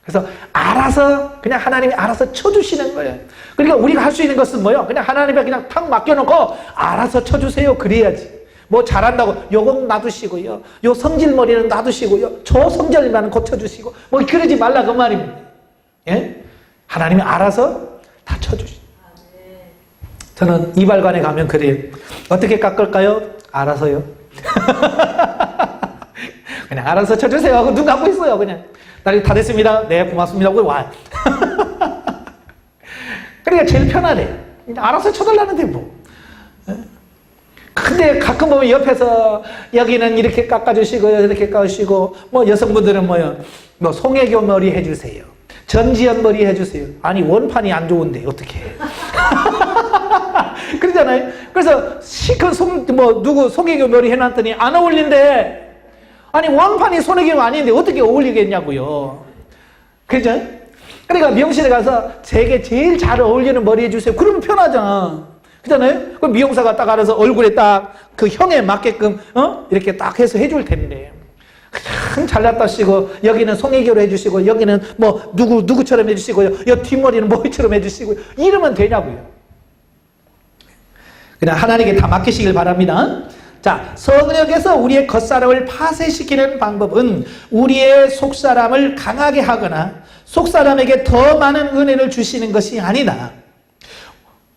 그래서 알아서 그냥 하나님이 알아서 쳐주시는 거예요. 그러니까 우리가 할 수 있는 것은 뭐예요? 그냥 하나님에 그냥 탁 맡겨놓고 알아서 쳐주세요 그래야지. 뭐 잘한다고 요건 놔두시고요 요 성질머리는 놔두시고요 저 성질만 고쳐주시고 뭐 그러지 말라 그 말입니다. 예? 하나님이 알아서 다 쳐주시. 저는 이발관에 가면 그래요. 어떻게 깎을까요? 알아서요. 그냥 알아서 쳐주세요 하고 눈 감고 있어요. 그냥 나중에 다 됐습니다 네 고맙습니다 하고 와요. 그러니까 제일 편하네. 알아서 쳐달라는데 뭐. 근데 가끔 보면 옆에서 여기는 이렇게 깎아주시고 이렇게 깎아주시고 뭐 여성분들은 뭐요 뭐 송혜교 머리 해주세요 전지현 머리 해주세요. 아니 원판이 안 좋은데 어떻게 해. 그러잖아요. 그래서 시큰 누구 송혜교 머리 해놨더니 안 어울린대. 아니 원판이 송혜교가 아닌데 어떻게 어울리겠냐고요. 그죠? 그러니까 미용실에 가서 제게 제일 잘 어울리는 머리 해주세요. 그러면 편하잖아. 그잖아요? 그 미용사가 딱 알아서 얼굴에 딱 그 형에 맞게끔 이렇게 딱 해서 해줄 텐데 참 잘났다 시고 여기는 송혜교로 해주시고 여기는 뭐 누구처럼 해주시고요 여 뒷머리는 뭐처럼 해주시고 이러면 되냐고요. 그냥 하나님께 다 맡기시길 바랍니다. 자, 성령께서 우리의 겉사람을 파쇄시키는 방법은 우리의 속사람을 강하게 하거나 속사람에게 더 많은 은혜를 주시는 것이 아니다.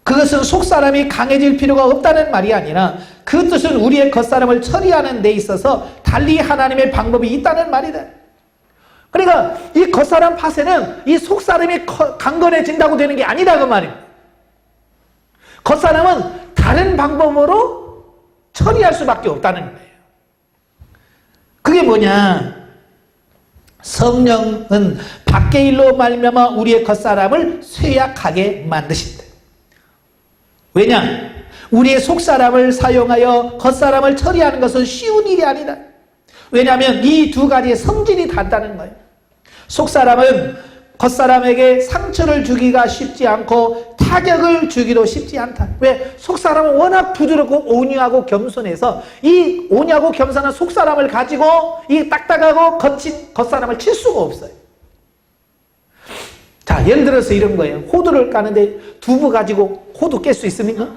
그것은 속사람이 강해질 필요가 없다는 말이 아니라 그 뜻은 우리의 겉사람을 처리하는 데 있어서 달리 하나님의 방법이 있다는 말이다. 그러니까 이 겉사람 파쇄는 이 속사람이 강건해진다고 되는 게 아니다 그 말입니다. 겉사람은 다른 방법으로 처리할 수밖에 없다는 거예요. 그게 뭐냐? 성령은 밖의 일로 말미암아 우리의 겉사람을 쇠약하게 만드신다. 왜냐? 우리의 속사람을 사용하여 겉사람을 처리하는 것은 쉬운 일이 아니다. 왜냐하면 이 두 가지의 성질이 다르다는 거예요. 속사람은 겉사람에게 상처를 주기가 쉽지 않고 타격을 주기도 쉽지 않다. 왜? 속사람은 워낙 부드럽고 온유하고 겸손해서 이 온유하고 겸손한 속사람을 가지고 이 딱딱하고 거친 겉사람을 칠 수가 없어요. 자, 예를 들어서 이런 거예요. 호두를 까는데 두부 가지고 호두 깰 수 있습니까?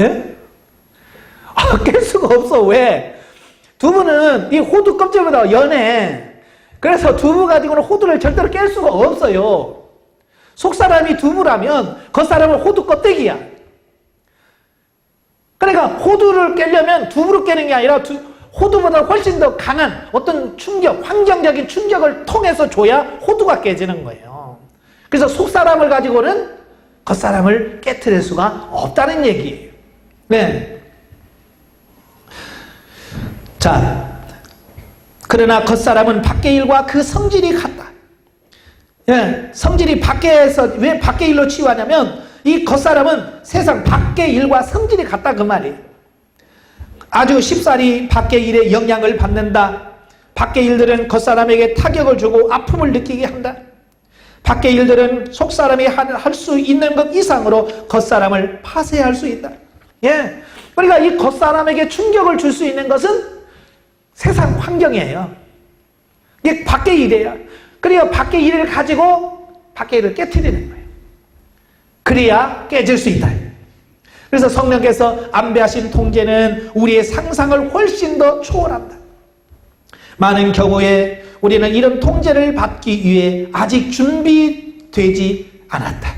예? 깰 수가 없어. 왜? 두부는 이 호두 껍질보다 연해. 그래서 두부 가지고는 호두를 절대로 깰 수가 없어요. 속사람이 두부라면 겉사람은 호두 껍데기야. 그러니까 호두를 깨려면 두부로 깨는 게 아니라 호두보다 훨씬 더 강한 어떤 충격, 환경적인 충격을 통해서 줘야 호두가 깨지는 거예요. 그래서 속사람을 가지고는 겉사람을 깨트릴 수가 없다는 얘기예요. 네. 자, 그러나 겉사람은 밖의 일과 그 성질이 같다. 예, 성질이 밖에서 왜 밖의 일로 치유하냐면 이 겉사람은 세상 밖의 일과 성질이 같다 그 말이에요. 아주 쉽사리 밖의 일에 영향을 받는다. 밖의 일들은 겉사람에게 타격을 주고 아픔을 느끼게 한다. 밖의 일들은 속사람이 할 수 있는 것 이상으로 겉사람을 파쇄할 수 있다. 예. 그러니까 이 겉사람에게 충격을 줄 수 있는 것은 세상 환경이에요. 이게 밖의 일이에요. 그래야 밖의 일을 가지고 밖의 일을 깨트리는 거예요. 그래야 깨질 수 있다. 그래서 성령께서 안배하신 통제는 우리의 상상을 훨씬 더 초월한다. 많은 경우에 우리는 이런 통제를 받기 위해 아직 준비되지 않았다.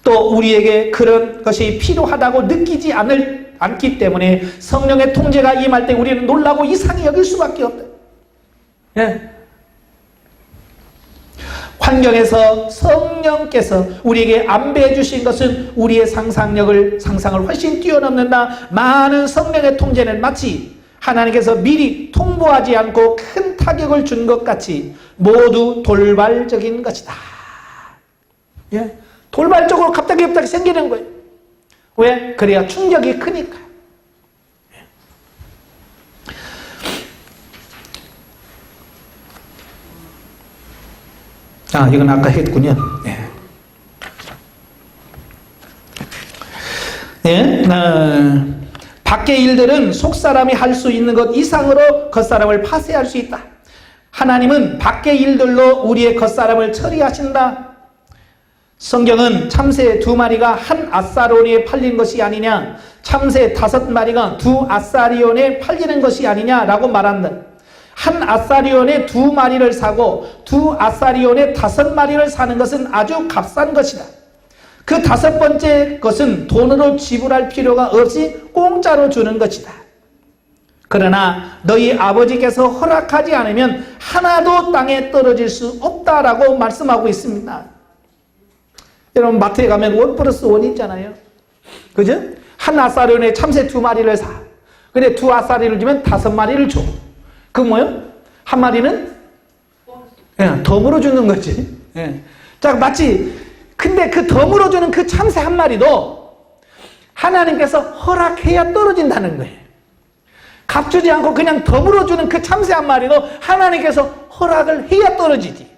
또 우리에게 그런 것이 필요하다고 느끼지 않기 때문에 성령의 통제가 임할 때 우리는 놀라고 이상히 여길 수밖에 없다. 예. 환경에서 성령께서 우리에게 안배해 주신 것은 우리의 상상을 훨씬 뛰어넘는다. 많은 성령의 통제는 마치 하나님께서 미리 통보하지 않고 큰 타격을 준 것 같이 모두 돌발적인 것이다. 예? 돌발적으로 갑자기 생기는 거예요. 왜? 그래야 충격이 크니까. 이건 아까 했군요. 예. 예? 밖의 일들은 속사람이 할 수 있는 것 이상으로 겉사람을 파쇄할 수 있다. 하나님은 밖의 일들로 우리의 겉사람을 처리하신다. 성경은 참새 2마리가 한 아사리온에 팔린 것이 아니냐, 참새 5마리가 2 아사리온에 팔리는 것이 아니냐라고 말한다. 한 아사리온에 2마리를 사고 2 아사리온에 5마리를 사는 것은 아주 값싼 것이다. 그 5번째 것은 돈으로 지불할 필요가 없이 공짜로 주는 것이다. 그러나 너희 아버지께서 허락하지 않으면 하나도 땅에 떨어질 수 없다라고 말씀하고 있습니다. 여러분 마트에 가면 1+1 있잖아요. 그죠? 한 아사리온에 참새 2마리를 사. 근데 2 아사리를 주면 5마리를 줘. 그 뭐요? 한 마리는? 예, 덤으로 주는 거지. 예. 자, 마치 근데 그 덤으로 주는 그 참새 한 마리도 하나님께서 허락해야 떨어진다는 거예요. 값주지 않고 그냥 덤으로 주는 그 참새 한 마리도 하나님께서 허락을 해야 떨어지지.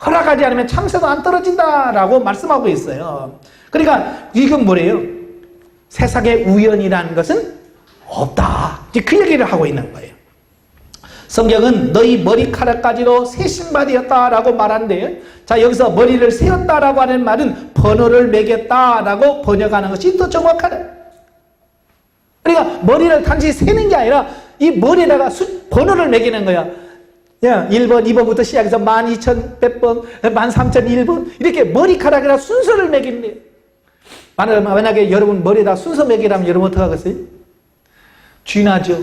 허락하지 않으면 참새도 안 떨어진다라고 말씀하고 있어요. 그러니까 이건 뭐래요? 세상에 우연이라는 것은 없다. 그 얘기를 하고 있는 거예요. 성경은 너희 머리카락까지도 세신받이었다라고 말한대요. 자, 여기서 머리를 세웠다라고 하는 말은 번호를 매겼다라고 번역하는 것이 더 정확하다. 그러니까 머리를 단지 세는 게 아니라 이 머리에다가 번호를 매기는 거야. 야, 1번, 2번부터 시작해서 12,100번, 13,001번 이렇게 머리카락이라 순서를 매긴대요. 만약에 여러분 머리에다 순서 매기라면 여러분 어떡하겠어요? 쥐나죠.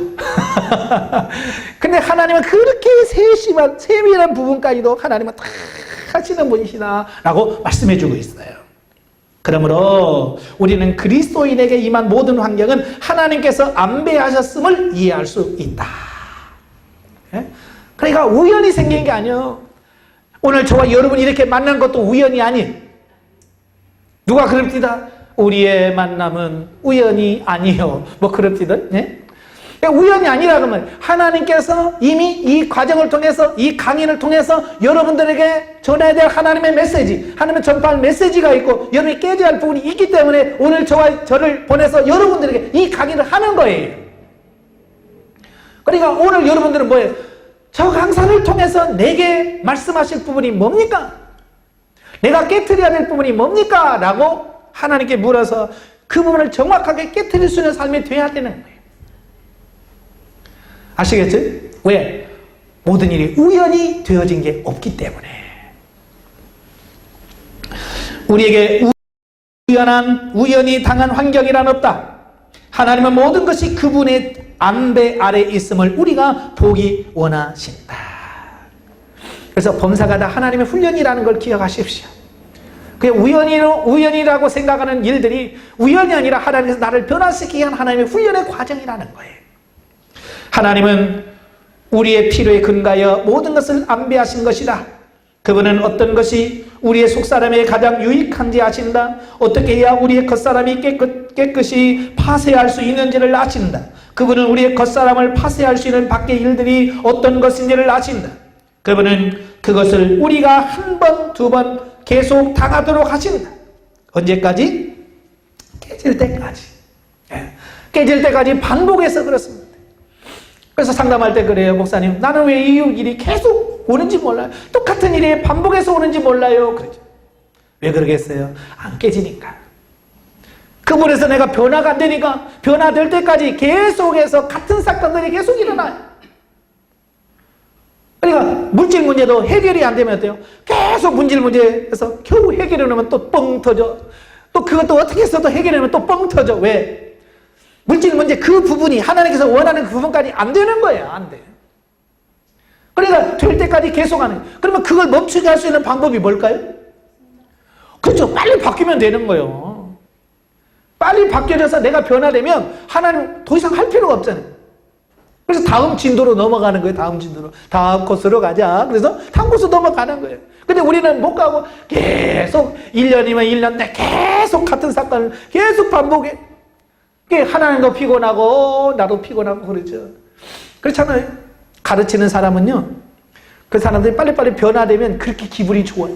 근데 하나님은 그렇게 세밀한 부분까지도 하나님은 다 하시는 분이시다라고 말씀해주고 있어요. 그러므로 우리는 그리스도인에게 임한 모든 환경은 하나님께서 안배하셨음을 이해할 수 있다. 예? 그러니까 우연히 생긴 게 아니에요. 오늘 저와 여러분이 이렇게 만난 것도 우연이 아닌. 누가 그럽디다? 우리의 만남은 우연이 아니요. 뭐 그럽디다? 예? 우연이 아니라 그러면 하나님께서 이미 이 과정을 통해서 이 강의를 통해서 여러분들에게 전해야 될 하나님의 메시지, 하나님의 전파할 메시지가 있고 여러분이 깨져야 할 부분이 있기 때문에 오늘 저를 보내서 여러분들에게 이 강의를 하는 거예요. 그러니까 오늘 여러분들은 뭐예요? 저 강사를 통해서 내게 말씀하실 부분이 뭡니까? 내가 깨트려야 될 부분이 뭡니까? 라고 하나님께 물어서 그 부분을 정확하게 깨트릴 수 있는 삶이 돼야 되는 거예요. 아시겠죠? 왜? 모든 일이 우연히 되어진 게 없기 때문에. 우리에게 우연히 당한 환경이란 없다. 하나님은 모든 것이 그분의 안배 아래 있음을 우리가 보기 원하신다. 그래서 범사가 다 하나님의 훈련이라는 걸 기억하십시오. 그 우연이라고 생각하는 일들이 우연이 아니라 하나님께서 나를 변화시키기 위한 하나님의 훈련의 과정이라는 거예요. 하나님은 우리의 필요에 근거하여 모든 것을 안배하신 것이다. 그분은 어떤 것이 우리의 속사람에게 가장 유익한지 아신다. 어떻게 해야 우리의 겉사람이 깨끗이 파쇄할 수 있는지를 아신다. 그분은 우리의 겉사람을 파쇄할 수 있는 밖의 일들이 어떤 것인지를 아신다. 그분은 그것을 우리가 한 번, 두 번 계속 당하도록 하신다. 언제까지? 깨질 때까지. 깨질 때까지 반복해서 그렇습니다. 그래서 상담할 때 그래요. 목사님, 나는 왜 이 일이 계속 오는지 몰라요. 똑같은 일이 반복해서 오는지 몰라요. 그러죠. 왜 그러겠어요? 안 깨지니까. 그분에서 내가 변화가 안 되니까 변화될 때까지 계속해서 같은 사건들이 계속 일어나요. 그러니까 물질 문제도 해결이 안 되면 어때요? 계속 물질 문제에서 겨우 해결해놓으면 또 뻥 터져. 또 그것도 어떻게 해서도 해결해놓으면 또 뻥 터져. 왜? 물질 문제 그 부분이 하나님께서 원하는 그 부분까지 안 되는 거예요. 안 돼. 그러니까 될 때까지 계속하는. 그러면 그걸 멈추게 할 수 있는 방법이 뭘까요? 그렇죠. 빨리 바뀌면 되는 거예요. 빨리 바뀌어져서 내가 변화되면 하나님 더 이상 할 필요가 없잖아요. 그래서 다음 진도로 넘어가는 거예요. 다음 진도로. 다음 코스로 가자. 그래서 다음 코스 넘어가는 거예요. 근데 우리는 못 가고 계속 1년이면 1년 내 계속 같은 사건을 계속 반복해. 하나님도 피곤하고 나도 피곤하고 그러죠. 그렇잖아요. 가르치는 사람은요. 그 사람들이 빨리빨리 변화되면 그렇게 기분이 좋아요.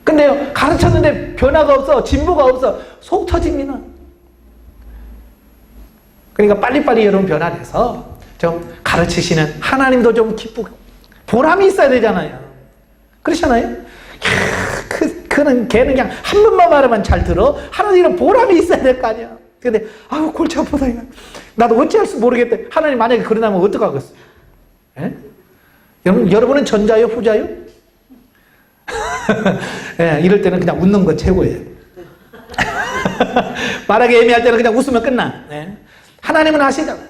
근데요. 가르쳤는데 변화가 없어. 진보가 없어. 속 터집니다. 그러니까 빨리빨리 여러분 변화돼서 좀 가르치시는 하나님도 좀 기쁘고 보람이 있어야 되잖아요. 그렇잖아요. 걔는 그냥 한 번만 말하면 잘 들어. 하나님은 보람이 있어야 될 거 아니야. 근데 아우 골치 아프다 이거. 나도 어찌할 수 모르겠대. 하나님 만약에 그러다면 어떡하겠어요? 예? 여러분은 전자요 후자요? 예, 이럴 때는 그냥 웃는 거 최고예요. 말하기 애매할 때는 그냥 웃으면 끝나. 예. 하나님은 아시잖아요.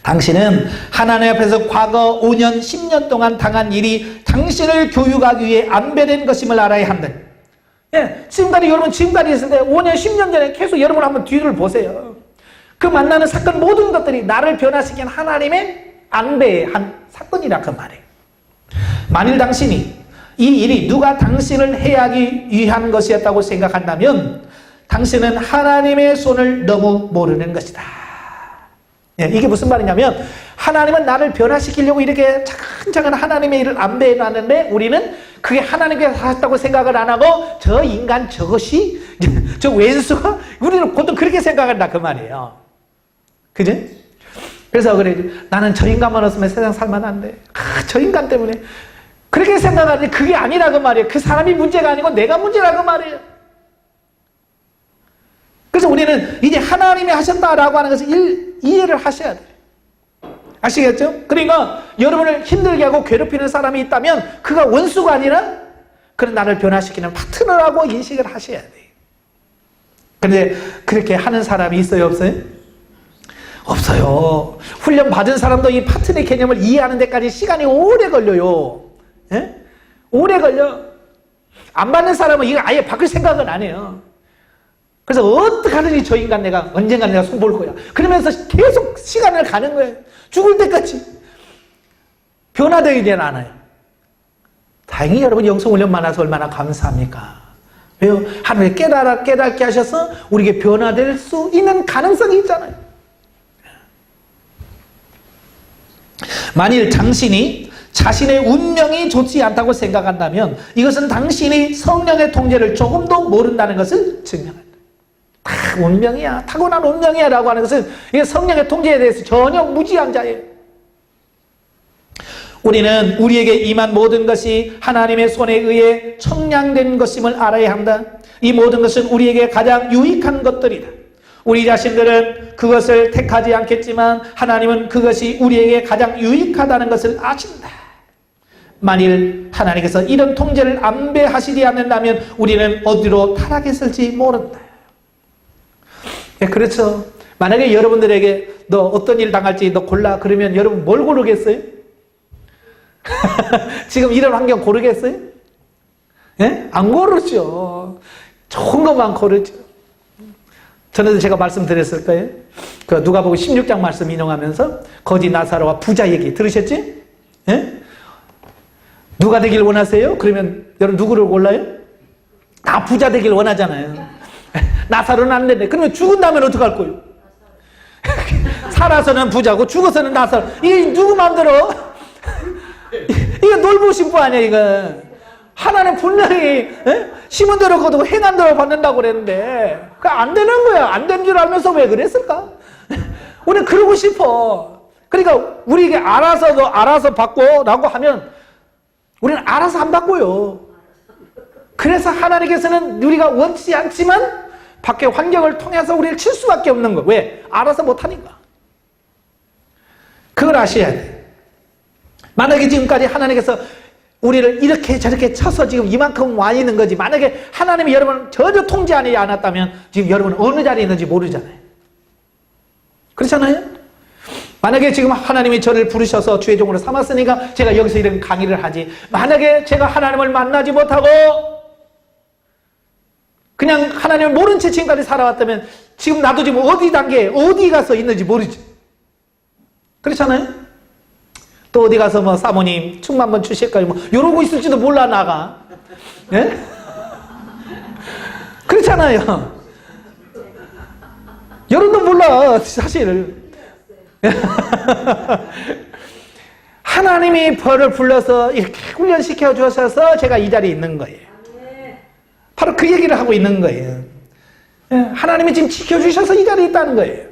당신은 하나님 앞에서 과거 5년, 10년 동안 당한 일이 당신을 교육하기 위해 안배된 것임을 알아야 한다. 예, 지금까지 여러분 지금까지 있을 때 5년, 10년 전에 계속 여러분 한번 뒤를 보세요. 그 만나는 사건 모든 것들이 나를 변화시킨 하나님의 안배한 사건이라 그 말이에요. 만일 당신이 이 일이 누가 당신을 해하기 위한 것이었다고 생각한다면 당신은 하나님의 손을 너무 모르는 것이다. 예, 이게 무슨 말이냐면 하나님은 나를 변화시키려고 이렇게 차근차근 하나님의 일을 안배해 놨는데 우리는 그게 하나님께서 하셨다고 생각을 안 하고 저 인간 저것이 저 왼수가 우리는 보통 그렇게 생각한다 그 말이에요. 그죠? 그래서 그래 나는 저 인간만 없으면 세상 살만한데 저 인간 때문에 그렇게 생각하는데 그게 아니라 그 말이에요. 그 사람이 문제가 아니고 내가 문제라 그 말이에요. 그래서 우리는 이제 하나님이 하셨다라고 하는 것을 이해를 하셔야 돼요. 아시겠죠? 그러니까 여러분을 힘들게 하고 괴롭히는 사람이 있다면 그가 원수가 아니라 그는 나를 변화시키는 파트너라고 인식을 하셔야 돼요. 그런데 그렇게 하는 사람이 있어요? 없어요? 없어요. 훈련 받은 사람도 이 파트너의 개념을 이해하는 데까지 시간이 오래 걸려요. 예? 오래 걸려. 안 받는 사람은 이거 아예 바꿀 생각은 안 해요. 그래서 어떻게 하든지 저 인간 내가 언젠가 내가 손볼 거야. 그러면서 계속 시간을 가는 거예요. 죽을 때까지. 변화되지 않아요. 다행히 여러분 영성훈련 많아서 얼마나 감사합니까? 왜요? 하나님이 깨닫게 하셔서 우리에게 변화될 수 있는 가능성이 있잖아요. 만일 당신이 자신의 운명이 좋지 않다고 생각한다면 이것은 당신이 성령의 통제를 조금도 모른다는 것을 증명합니다. 운명이야, 타고난 운명이야 라고 하는 것은 이게 성령의 통제에 대해서 전혀 무지한 자예요. 우리는 우리에게 임한 모든 것이 하나님의 손에 의해 청량된 것임을 알아야 한다. 이 모든 것은 우리에게 가장 유익한 것들이다. 우리 자신들은 그것을 택하지 않겠지만 하나님은 그것이 우리에게 가장 유익하다는 것을 아신다. 만일 하나님께서 이런 통제를 안배하시지 않는다면 우리는 어디로 타락했을지 모른다. 네, 그렇죠. 만약에 여러분들에게 너 어떤 일 당할지 너 골라 그러면 여러분 뭘 고르겠어요? 지금 이런 환경 고르겠어요? 네? 안 고르죠. 좋은 것만 고르죠. 전에도 제가 말씀드렸을 거예요. 그 누가복음 16장 말씀 인용하면서 거지 나사로와 부자 얘기 들으셨지? 네? 누가 되길 원하세요? 그러면 여러분 누구를 골라요? 다 부자 되길 원하잖아요. 나사로는 안 된대. 그러면 죽은 다음에 어떡할 거예요? 살아서는 부자고 죽어서는 나사로. 이게 누구 마음대로? 놀고 싶어 아니야 이거. 하나님 분명히 심은 대로 거두고 행한 대로 받는다고 그랬는데 안 되는 거야. 안 되는 줄 알면서 왜 그랬을까? 우리는 그러고 싶어. 그러니까 우리에게 알아서 받고 라고 하면 우리는 알아서 안 받고요. 그래서 하나님께서는 우리가 원치 않지만 밖의 환경을 통해서 우리를 칠 수밖에 없는 거. 왜? 알아서 못하니까. 그걸 아셔야 돼. 만약에 지금까지 하나님께서 우리를 이렇게 저렇게 쳐서 지금 이만큼 와 있는 거지. 만약에 하나님이 여러분을 전혀 통제하지 않았다면 지금 여러분은 어느 자리에 있는지 모르잖아요. 그렇잖아요? 만약에 지금 하나님이 저를 부르셔서 주의 종으로 삼았으니까 제가 여기서 이런 강의를 하지. 만약에 제가 하나님을 만나지 못하고 그냥 하나님을 모른 채 지금까지 살아왔다면 지금 나도 지금 어디 단계에 어디 가서 있는지 모르지. 그렇잖아요? 또 어디 가서 뭐 사모님 춤 한번 추실까요? 뭐 이러고 있을지도 몰라 나가. 예? 그렇잖아요. 여러분도 몰라 사실. 하나님이 벌을 불러서 이렇게 훈련시켜 주셔서 제가 이 자리에 있는 거예요. 바로 그 얘기를 하고 있는 거예요. 하나님이 지금 지켜주셔서 이 자리에 있다는 거예요.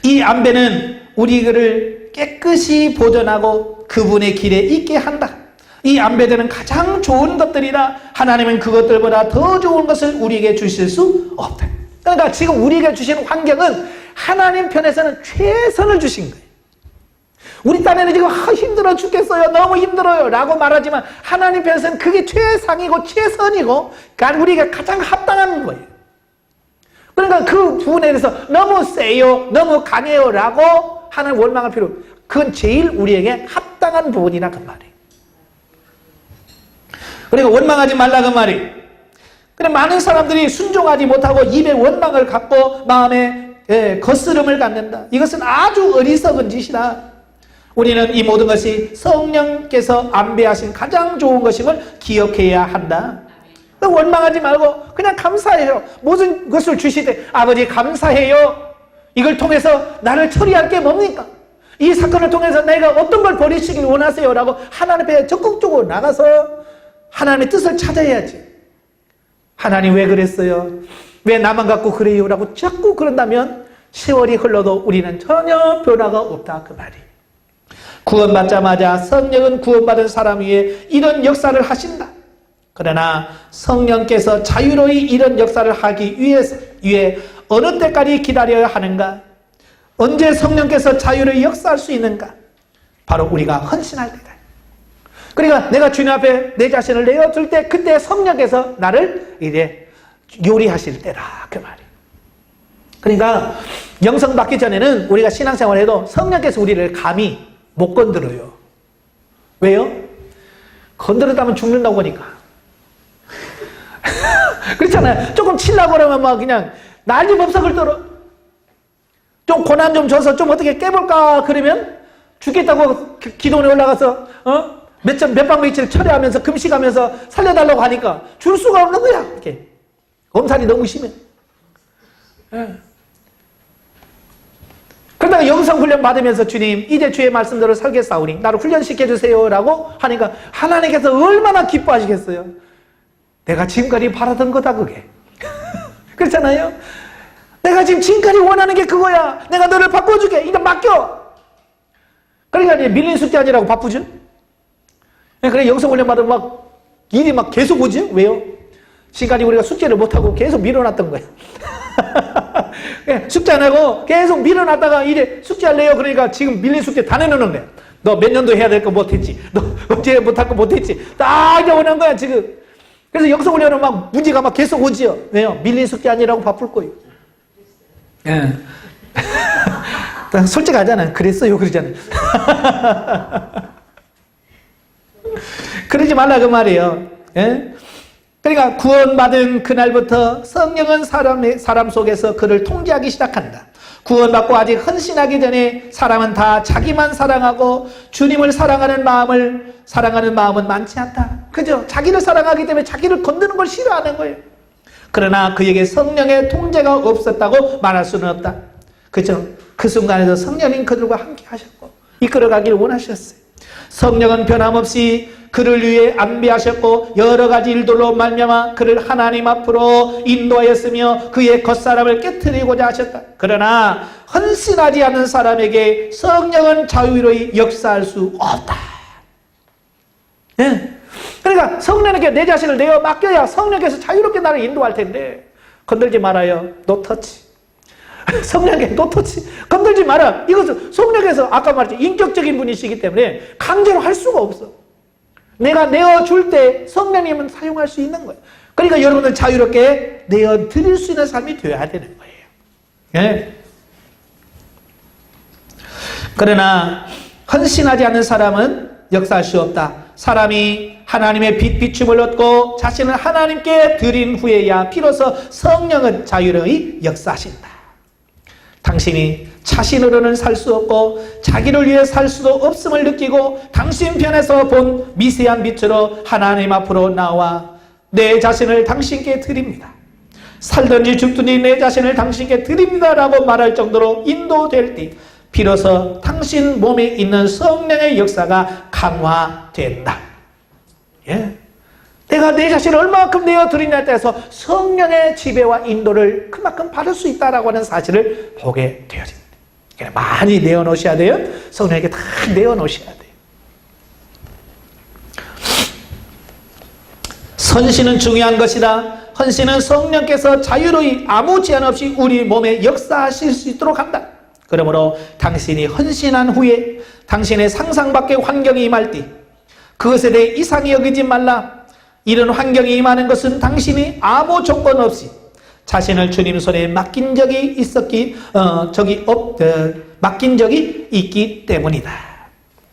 이 안배는 우리를 깨끗이 보존하고 그분의 길에 있게 한다. 이 안배들은 가장 좋은 것들이라 하나님은 그것들보다 더 좋은 것을 우리에게 주실 수 없다. 그러니까 지금 우리에게 주신 환경은 하나님 편에서는 최선을 주신 거예요. 우리 딴에는 지금 힘들어 죽겠어요. 너무 힘들어요. 라고 말하지만 하나님 편에서는 그게 최상이고 최선이고 우리가 가장 합당한 거예요. 그러니까 그 부분에 대해서 너무 세요. 너무 강해요. 라고 하나님 원망할 필요 없어요. 그건 제일 우리에게 합당한 부분이라 그 말이에요. 그러니까 원망하지 말라 그 말이에요. 근데 많은 사람들이 순종하지 못하고 입에 원망을 갖고 마음에 거스름을 갖는다. 이것은 아주 어리석은 짓이다. 우리는 이 모든 것이 성령께서 안배하신 가장 좋은 것임을 기억해야 한다. 원망하지 말고 그냥 감사해요. 모든 것을 주실 때 아버지 감사해요. 이걸 통해서 나를 처리할 게 뭡니까? 이 사건을 통해서 내가 어떤 걸 버리시길 원하세요? 라고 하나님 앞에 적극적으로 나가서 하나님의 뜻을 찾아야지. 하나님 왜 그랬어요? 왜 나만 갖고 그래요? 라고 자꾸 그런다면 세월이 흘러도 우리는 전혀 변화가 없다 그 말이에요. 구원받자마자 성령은 구원받은 사람 위에 이런 역사를 하신다. 그러나 성령께서 자유로이 이런 역사를 하기 위해 어느 때까지 기다려야 하는가? 언제 성령께서 자유로이 역사할 수 있는가? 바로 우리가 헌신할 때다. 그러니까 내가 주님 앞에 내 자신을 내어줄 때 그때 성령께서 나를 이제 요리하실 때라 그 말이에요. 그러니까 영성 받기 전에는 우리가 신앙생활을 해도 성령께서 우리를 감히 못 건드려요. 왜요? 건드렸다면 죽는다고 보니까. 그렇잖아요. 조금 치려고 그러면 막 그냥 난리법석을 떨어. 좀 고난 좀 줘서 좀 어떻게 깨볼까 그러면 죽겠다고 기도원에 올라가서 몇 박 며칠 철회하면서 금식하면서 살려달라고 하니까 줄 수가 없는 거야. 이렇게 엄살이 너무 심해. 그러다가 영성훈련 받으면서 주님 이제 주의 말씀대로 살겠사오니 나를 훈련시켜주세요 라고 하니까 하나님께서 얼마나 기뻐하시겠어요. 내가 지금까지 바라던 거다 그게. 그렇잖아요. 내가 지금까지 원하는 게 그거야. 내가 너를 바꿔줄게. 이제 맡겨. 그러니까 이제 밀린 숙제 아니라고 바쁘죠. 그래 영성훈련 받으면 막 일이 막 계속 오죠. 왜요? 지금까지 우리가 숙제를 못하고 계속 밀어놨던 거예요. 숙제 안 하고 계속 밀어놨다가 이제 숙제할래요. 그러니까 지금 밀린 숙제 다 내놓는 거야. 너 몇 년도 해야 될 거 못했지. 너 언제 못할 거 못했지. 다 이제 오는 거야 지금. 그래서 영성훈련은 막 문제가 막 계속 오지요. 왜요? 밀린 숙제 아니라고 바쁠 거예요. 예. 솔직하잖아요. 그랬어요. 그러잖아요. 그러지 말라 그 말이에요. 예? 그러니까 구원받은 그날부터 성령은 사람 속에서 그를 통제하기 시작한다. 구원받고 아직 헌신하기 전에 사람은 다 자기만 사랑하고 주님을 사랑하는 마음은 많지 않다. 그죠? 자기를 사랑하기 때문에 자기를 건드는 걸 싫어하는 거예요. 그러나 그에게 성령의 통제가 없었다고 말할 수는 없다. 그죠? 그 순간에도 성령님 그들과 함께 하셨고 이끌어가기를 원하셨어요. 성령은 변함없이 그를 위해 안배하셨고 여러 가지 일들로 말미암아 그를 하나님 앞으로 인도하였으며 그의 겉사람을 깨트리고자 하셨다. 그러나 헌신하지 않는 사람에게 성령은 자유로이 역사할 수 없다. 예? 그러니까 성령에게 내 자신을 내어 맡겨야 성령께서 자유롭게 나를 인도할 텐데 건들지 말아요. 노 터치. 성령에게 노 터치. 건들지 마라. 이것은 성령께서 아까 말했죠. 인격적인 분이시기 때문에 강제로 할 수가 없어. 내가 내어줄 때 성령님은 사용할 수 있는 거예요. 그러니까 여러분들 자유롭게 내어드릴 수 있는 삶이 되어야 되는 거예요. 예? 그러나 헌신하지 않는 사람은 역사할 수 없다. 사람이 하나님의 비춤을 얻고 자신을 하나님께 드린 후에야 비로소 성령은 자유로이 역사하신다. 당신이 자신으로는 살 수 없고 자기를 위해 살 수도 없음을 느끼고 당신 편에서 본 미세한 빛으로 하나님 앞으로 나와 내 자신을 당신께 드립니다. 살든지 죽든지 내 자신을 당신께 드립니다라고 말할 정도로 인도될 때 비로소 당신 몸에 있는 성령의 역사가 강화된다. 예? 내가 내 자신을 얼마만큼 내어드리냐에 따라서 성령의 지배와 인도를 그만큼 받을 수 있다라고 하는 사실을 보게 되어집니다. 그러니까 많이 내어놓으셔야 돼요. 성령에게 다 내어놓으셔야 돼요. 헌신은 중요한 것이다. 헌신은 성령께서 자유로이 아무 제한 없이 우리 몸에 역사하실 수 있도록 한다. 그러므로 당신이 헌신한 후에 당신의 상상 밖의 환경이 임할 때 그것에 대해 이상히 여기지 말라. 이런 환경이 임하는 것은 당신이 아무 조건 없이 자신을 주님 손에 맡긴 적이 있기 때문이다.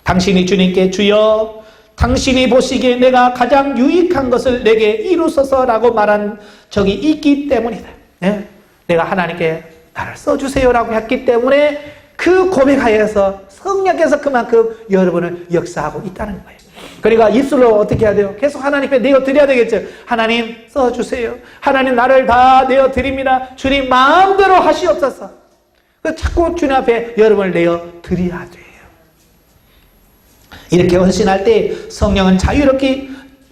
당신이 주님께 주여 당신이 보시기에 내가 가장 유익한 것을 내게 이루소서라고 말한 적이 있기 때문이다. 네? 내가 하나님께 나를 써주세요라고 했기 때문에 그 고백하여서 성령께서 그만큼 여러분을 역사하고 있다는 거예요. 그러니까 입술로 어떻게 해야 돼요? 계속 하나님께 내어드려야 되겠죠. 하나님 써주세요. 하나님 나를 다 내어드립니다. 주님 마음대로 하시옵소서. 자꾸 주님 앞에 여러분을 내어드려야 돼요. 이렇게 헌신할 때 성령은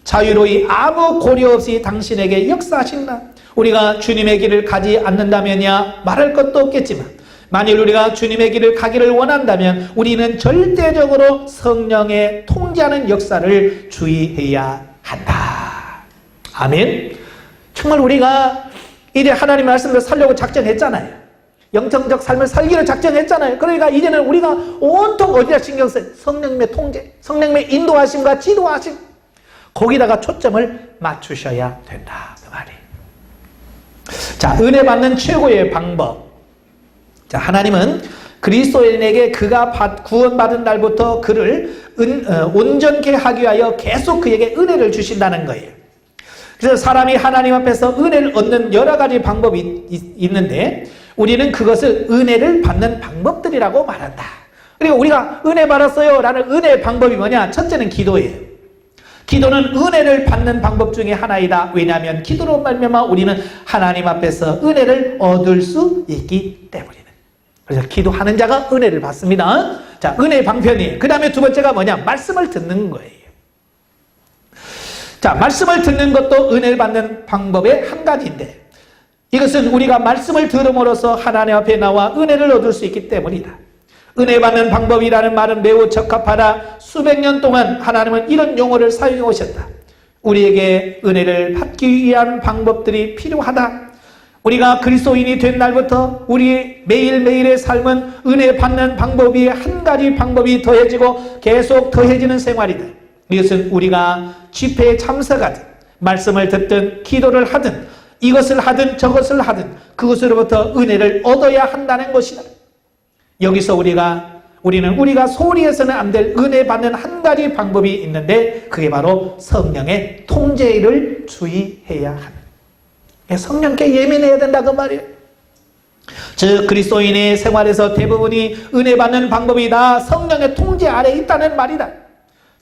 자유로이 아무 고려 없이 당신에게 역사하신다. 우리가 주님의 길을 가지 않는다면야 말할 것도 없겠지만 만일 우리가 주님의 길을 가기를 원한다면 우리는 절대적으로 성령의 통제하는 역사를 주의해야 한다. 아멘. 정말 우리가 이제 하나님의 말씀을 살려고 작정했잖아요. 영성적 삶을 살기로 작정했잖아요. 그러니까 이제는 우리가 온통 어디다 신경 써요? 성령님의 통제, 성령님의 인도하심과 지도하심, 거기다가 초점을 맞추셔야 된다. 그 말이에요. 자, 은혜 받는 최고의 방법. 자, 하나님은 그리스도인에게 그가 구원받은 날부터 그를 온전케 하기 위하여 계속 그에게 은혜를 주신다는 거예요. 그래서 사람이 하나님 앞에서 은혜를 얻는 여러 가지 방법이 있는데 우리는 그것을 은혜를 받는 방법들이라고 말한다. 그리고 우리가 은혜 받았어요 라는 은혜의 방법이 뭐냐? 첫째는 기도예요. 기도는 은혜를 받는 방법 중에 하나이다. 왜냐하면 기도로 말미암아 우리는 하나님 앞에서 은혜를 얻을 수 있기 때문이다. 그래서 기도하는 자가 은혜를 받습니다. 자, 은혜의 방편이에요. 그 다음에 두 번째가 뭐냐? 말씀을 듣는 거예요. 자, 말씀을 듣는 것도 은혜를 받는 방법의 한 가지인데 이것은 우리가 말씀을 들음으로써 하나님 앞에 나와 은혜를 얻을 수 있기 때문이다. 은혜 받는 방법이라는 말은 매우 적합하다. 수백 년 동안 하나님은 이런 용어를 사용해 오셨다. 우리에게 은혜를 받기 위한 방법들이 필요하다. 우리가 그리스도인이 된 날부터 우리 매일매일의 삶은 은혜 받는 방법이 한 가지 방법이 더해지고 계속 더해지는 생활이다. 이것은 우리가 집회에 참석하든 말씀을 듣든 기도를 하든 이것을 하든 저것을 하든 그것으로부터 은혜를 얻어야 한다는 것이다. 여기서 우리가 소홀히 해서는 안 될 은혜 받는 한 가지 방법이 있는데 그게 바로 성령의 통제를 주의해야 합니다. 성령께 예민해야 된다 그 말이에요. 즉 그리스도인의 생활에서 대부분이 은혜 받는 방법이 다 성령의 통제 아래 있다는 말이다.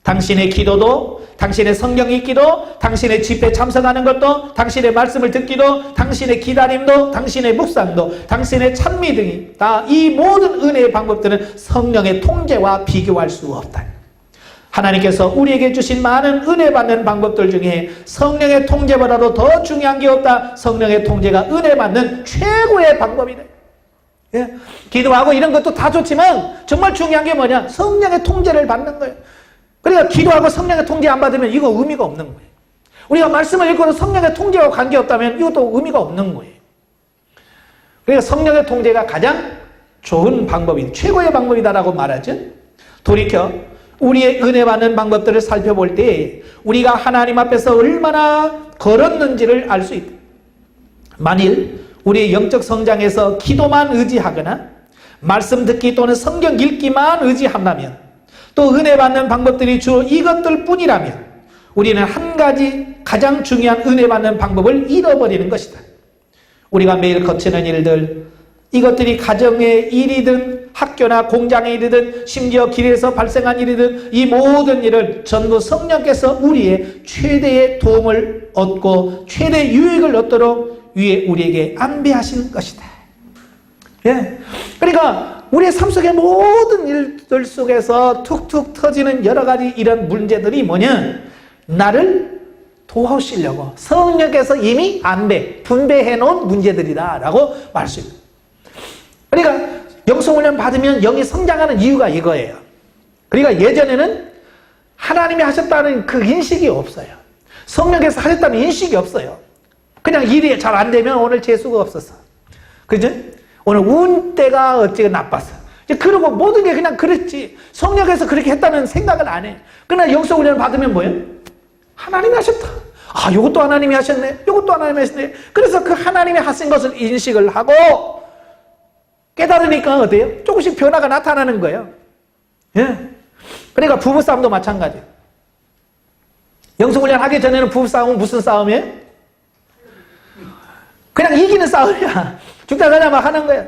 당신의 기도도, 당신의 성경 읽기도, 당신의 집회 참석하는 것도, 당신의 말씀을 듣기도, 당신의 기다림도, 당신의 묵상도, 당신의 찬미 등이 다 이 모든 은혜의 방법들은 성령의 통제와 비교할 수 없다. 하나님께서 우리에게 주신 많은 은혜 받는 방법들 중에 성령의 통제보다도 더 중요한 게 없다. 성령의 통제가 은혜 받는 최고의 방법이다. 예? 기도하고 이런 것도 다 좋지만 정말 중요한 게 뭐냐? 성령의 통제를 받는 거예요. 그러니까 기도하고 성령의 통제 안 받으면 이거 의미가 없는 거예요. 우리가 말씀을 읽고도 성령의 통제와 관계없다면 이것도 의미가 없는 거예요. 그러니까 성령의 통제가 가장 좋은 방법이, 최고의 방법이다라고 말하죠. 돌이켜 우리의 은혜 받는 방법들을 살펴볼 때 우리가 하나님 앞에서 얼마나 걸었는지를 알 수 있다. 만일 우리의 영적 성장에서 기도만 의지하거나 말씀 듣기 또는 성경 읽기만 의지한다면, 또 은혜 받는 방법들이 주로 이것들 뿐이라면 우리는 한 가지 가장 중요한 은혜 받는 방법을 잃어버리는 것이다. 우리가 매일 거치는 일들, 이것들이 가정의 일이든 학교나 공장의 일이든 심지어 길에서 발생한 일이든 이 모든 일을 전부 성령께서 우리의 최대의 도움을 얻고 최대 유익을 얻도록 위에 우리에게 안배하신 것이다. 예. 그러니까 우리의 삶 속의 모든 일들 속에서 툭툭 터지는 여러 가지 이런 문제들이 뭐냐? 나를 도우시려고 성령께서 이미 분배해 놓은 문제들이다 라고 말할 수 있습니다. 그러니까 영성훈련 받으면 영이 성장하는 이유가 이거예요. 그러니까 예전에는 하나님이 하셨다는 그 인식이 없어요. 성령께서 하셨다는 인식이 없어요. 그냥 일이 잘 안 되면 오늘 재수가 없었어. 그죠? 오늘 운때가 어찌가 나빴어. 그러고 모든 게 그냥 그랬지. 성령께서 그렇게 했다는 생각을 안 해. 그러나 영성훈련을 받으면 뭐예요? 하나님이 하셨다. 아, 이것도 하나님이 하셨네. 이것도 하나님이 하셨네. 그래서 그 하나님이 하신 것을 인식을 하고 깨달으니까 어때요? 조금씩 변화가 나타나는 거예요. 예. 그러니까 부부싸움도 마찬가지예요. 영성훈련 하기 전에는 부부싸움은 무슨 싸움이에요? 그냥 이기는 싸움이야. 죽다 사냐 막 하는 거예요.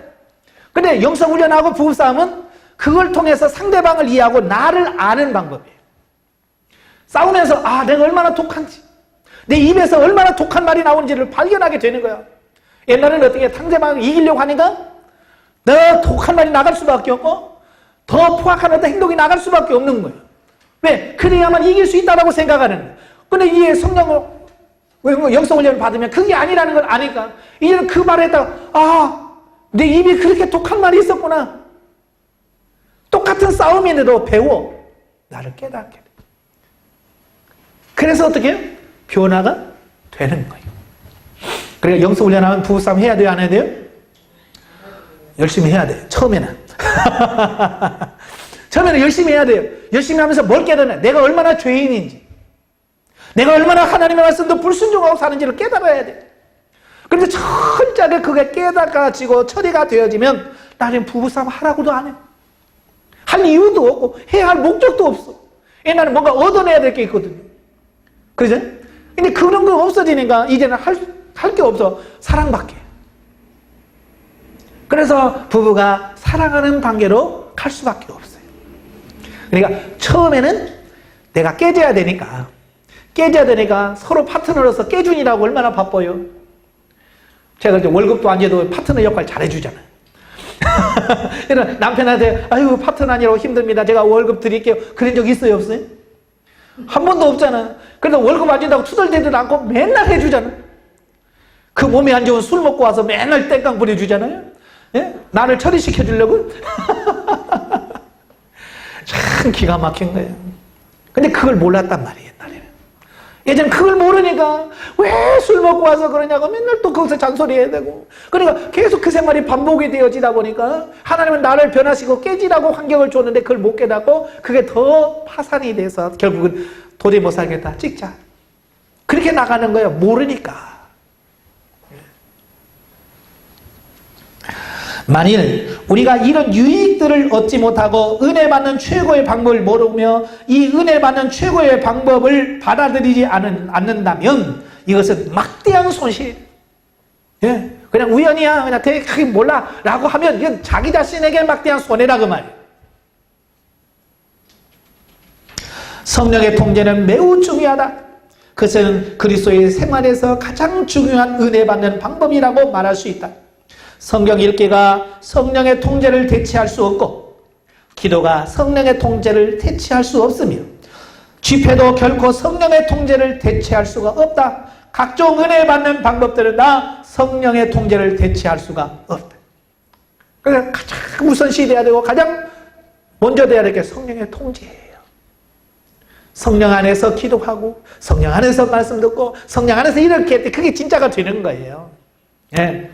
근데 영성훈련하고 부부싸움은 그걸 통해서 상대방을 이해하고 나를 아는 방법이에요. 싸우면서 내가 얼마나 독한지, 내 입에서 얼마나 독한 말이 나오는지를 발견하게 되는 거야. 옛날에는 어떻게 상대방을 이기려고 하니까 더 독한 말이 나갈 수밖에 없고 더 포악한 어떤 행동이 나갈 수밖에 없는 거예요. 왜? 그래야만 이길 수 있다고 생각하는 거예요. 근데 이게 영성훈련을 받으면 그게 아니라는 걸 아니까 이제는 그 말에다가 내 입에 그렇게 독한 말이 있었구나. 똑같은 싸움인데도 배워. 나를 깨닫게 돼. 그래서 어떻게 해요? 변화가 되는 거예요. 그러니까 영성훈련하면 부부싸움 해야 돼요? 안 해야 돼요? 열심히 해야 돼요. 처음에는. 처음에는 열심히 해야 돼요. 열심히 하면서 뭘 깨닫냐? 내가 얼마나 죄인인지, 내가 얼마나 하나님의 말씀도 불순종하고 사는지를 깨달아야 돼요. 그런데 철저하게 그게 깨닫아지고 처리가 되어지면 나는 부부싸움 하라고도 안 해요. 할 이유도 없고 해야 할 목적도 없어. 옛날에 뭔가 얻어내야 될 게 있거든요. 그죠? 근데 그런 거 없어지니까 이제는 할 게 없어. 사랑밖에. 그래서 부부가 사랑하는 관계로 갈 수밖에 없어요. 그러니까 처음에는 내가 깨져야 되니까 서로 파트너로서 깨준이라고 얼마나 바빠요. 제가 이제 월급도 안 줘도 파트너 역할 잘해주잖아요. 남편한테 아유 파트너 아니라고 힘듭니다. 제가 월급 드릴게요. 그런 적 있어요? 없어요? 한 번도 없잖아. 그래도 월급 안 준다고 투덜대지도 않고 맨날 해주잖아. 그 몸이 안 좋은 술 먹고 와서 맨날 땡깡 부려주잖아요. 예? 나를 처리시켜 주려고? 참 기가 막힌 거예요. 근데 그걸 몰랐단 말이에요, 옛날에는. 예전에 그걸 모르니까 왜 술 먹고 와서 그러냐고 맨날 또 거기서 잔소리해야 되고. 그러니까 계속 그 생활이 반복이 되어지다 보니까 하나님은 나를 변화시키고 깨지라고 환경을 줬는데 그걸 못 깨닫고 그게 더 파산이 돼서 결국은 도저히 못 살겠다, 찍자. 그렇게 나가는 거예요, 모르니까. 만일 우리가 이런 유익들을 얻지 못하고 은혜 받는 최고의 방법을 모르며 이 은혜 받는 최고의 방법을 받아들이지 않는다면 이것은 막대한 손실. 예? 그냥 우연이야, 그냥 되게 크게 몰라 라고 하면 이건 자기 자신에게 막대한 손해라 그 말이에요. 성령의 통제는 매우 중요하다. 그것은 그리스도의 생활에서 가장 중요한 은혜 받는 방법이라고 말할 수 있다. 성경 읽기가 성령의 통제를 대체할 수 없고 기도가 성령의 통제를 대체할 수 없으며 집회도 결코 성령의 통제를 대체할 수가 없다. 각종 은혜 받는 방법들은 다 성령의 통제를 대체할 수가 없다. 그래서 가장 우선시돼야 되고 가장 먼저 돼야 될 게 성령의 통제예요. 성령 안에서 기도하고 성령 안에서 말씀 듣고 성령 안에서 이렇게 할 때 그게 진짜가 되는 거예요. 예.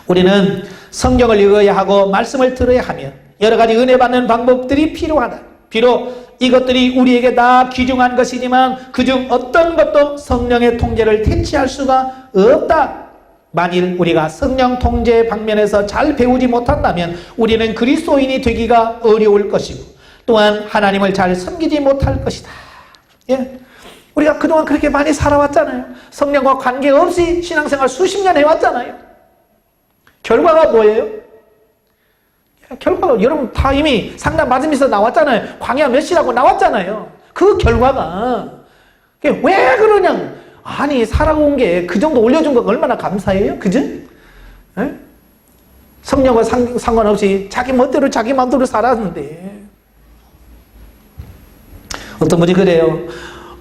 우리는 성경을 읽어야 하고 말씀을 들어야 하며 여러 가지 은혜 받는 방법들이 필요하다. 비록 이것들이 우리에게 다 귀중한 것이지만 그중 어떤 것도 성령의 통제를 대체할 수가 없다. 만일 우리가 성령 통제 방면에서 잘 배우지 못한다면 우리는 그리스도인이 되기가 어려울 것이고 또한 하나님을 잘 섬기지 못할 것이다. 예. 우리가 그동안 그렇게 많이 살아왔잖아요. 성령과 관계없이 신앙생활 수십 년 해왔잖아요. 결과가 뭐예요? 결과가 여러분 다 이미 상담 받으면서 나왔잖아요. 광야 몇 시라고 나왔잖아요. 그 결과가 왜 그러냐? 아니 살아온 게 그 정도 올려준 거 얼마나 감사해요? 그죠? 에? 성령과 상관없이 자기 멋대로 자기 마음대로 살았는데 어떤 분이 그래요.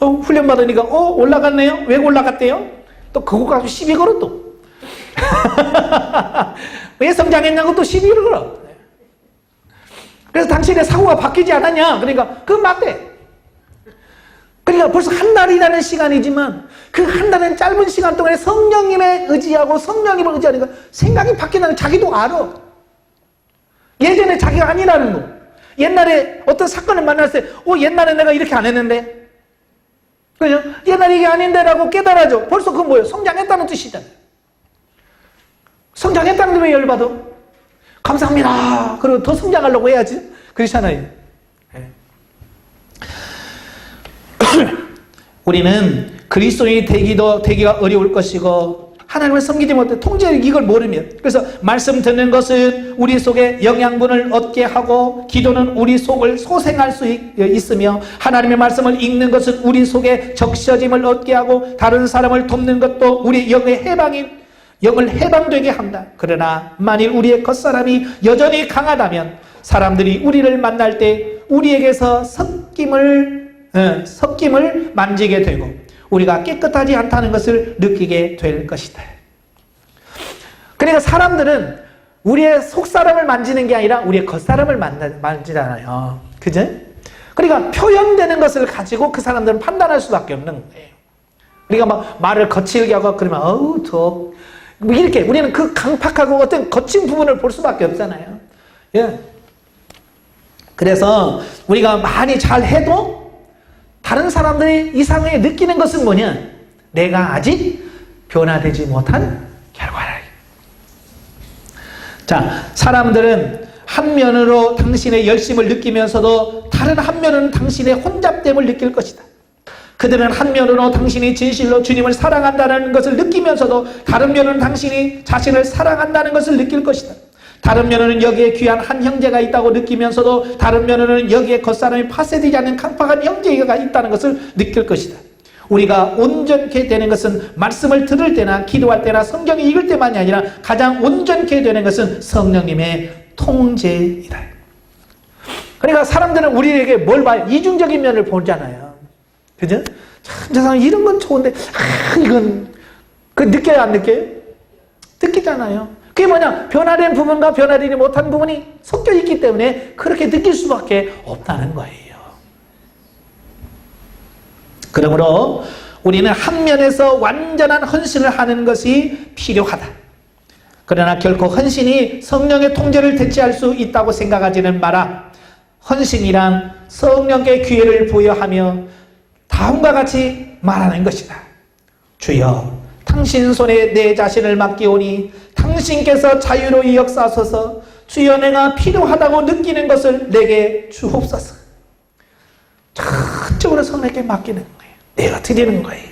훈련 받으니까 올라갔네요? 왜 올라갔대요? 또 그거 가지고 시비 걸어 또. 왜 성장했냐고 또 시비를 걸어. 그래서 당신의 사고가 바뀌지 않았냐? 그러니까 그건 맞대. 그러니까 벌써 한 달이라는 시간이지만 그 한 달은 짧은 시간 동안에 성령님에 의지하고 성령님을 의지하니까 생각이 바뀐다는 자기도 알아. 예전에 자기가 아니라는 거. 옛날에 어떤 사건을 만났을 때 옛날에 내가 이렇게 안 했는데 그죠? 옛날에 이게 아닌데 라고 깨달아져. 벌써 그건 뭐예요? 성장했다는 뜻이잖아요. 성장했다는 게 왜 열받아? 감사합니다. 그리고 더 성장하려고 해야지. 그렇잖아요. 네. 우리는 그리스도인이 되기가 어려울 것이고 하나님을 섬기지 못해 통제 이걸 모르면 그래서 말씀 듣는 것은 우리 속에 영양분을 얻게 하고 기도는 우리 속을 소생할 수 있으며 하나님의 말씀을 읽는 것은 우리 속에 적셔짐을 얻게 하고 다른 사람을 돕는 것도 우리 영을 해방되게 한다. 그러나 만일 우리의 겉사람이 여전히 강하다면 사람들이 우리를 만날 때 우리에게서 섞임을 만지게 되고 우리가 깨끗하지 않다는 것을 느끼게 될 것이다. 그러니까 사람들은 우리의 속사람을 만지는 게 아니라 우리의 겉사람을 만지잖아요. 그죠? 그러니까 표현되는 것을 가지고 그 사람들은 판단할 수밖에 없는 거예요. 우리가 막 말을 거칠게 하고 그러면 이렇게 우리는 그 강팍하고 어떤 거친 부분을 볼 수밖에 없잖아요. 예. 그래서 우리가 많이 잘 해도 다른 사람들이 이상하게 느끼는 것은 뭐냐? 내가 아직 변화되지 못한 결과라. 자, 사람들은 한 면으로 당신의 열심을 느끼면서도 다른 한 면은 당신의 혼잡됨을 느낄 것이다. 그들은 한 면으로 당신이 진실로 주님을 사랑한다는 것을 느끼면서도 다른 면은 당신이 자신을 사랑한다는 것을 느낄 것이다. 다른 면에는 여기에 귀한 한 형제가 있다고 느끼면서도 다른 면에는 여기에 겉사람이 파쇄되지 않는 강팍한 형제가 있다는 것을 느낄 것이다. 우리가 온전케 되는 것은 말씀을 들을 때나 기도할 때나 성경을 읽을 때만이 아니라 가장 온전케 되는 것은 성령님의 통제이다. 그러니까 사람들은 우리에게 뭘 봐요? 이중적인 면을 보잖아요. 그죠? 참, 저 사람 이런 건 좋은데 이건 느껴요 안 느껴요? 느끼잖아요. 그게 뭐냐? 변화된 부분과 변화되지 못한 부분이 섞여 있기 때문에 그렇게 느낄 수밖에 없다는 거예요. 그러므로 우리는 한 면에서 완전한 헌신을 하는 것이 필요하다. 그러나 결코 헌신이 성령의 통제를 대체할 수 있다고 생각하지는 마라. 헌신이란 성령께 기회를 부여하며 다음과 같이 말하는 것이다. 주여, 당신 손에 내 자신을 맡기오니 당신께서 자유로이 역사하소서. 주여, 내가 필요하다고 느끼는 것을 내게 주옵소서. 전적으로 성령께 맡기는 거예요. 내가 드리는 거예요.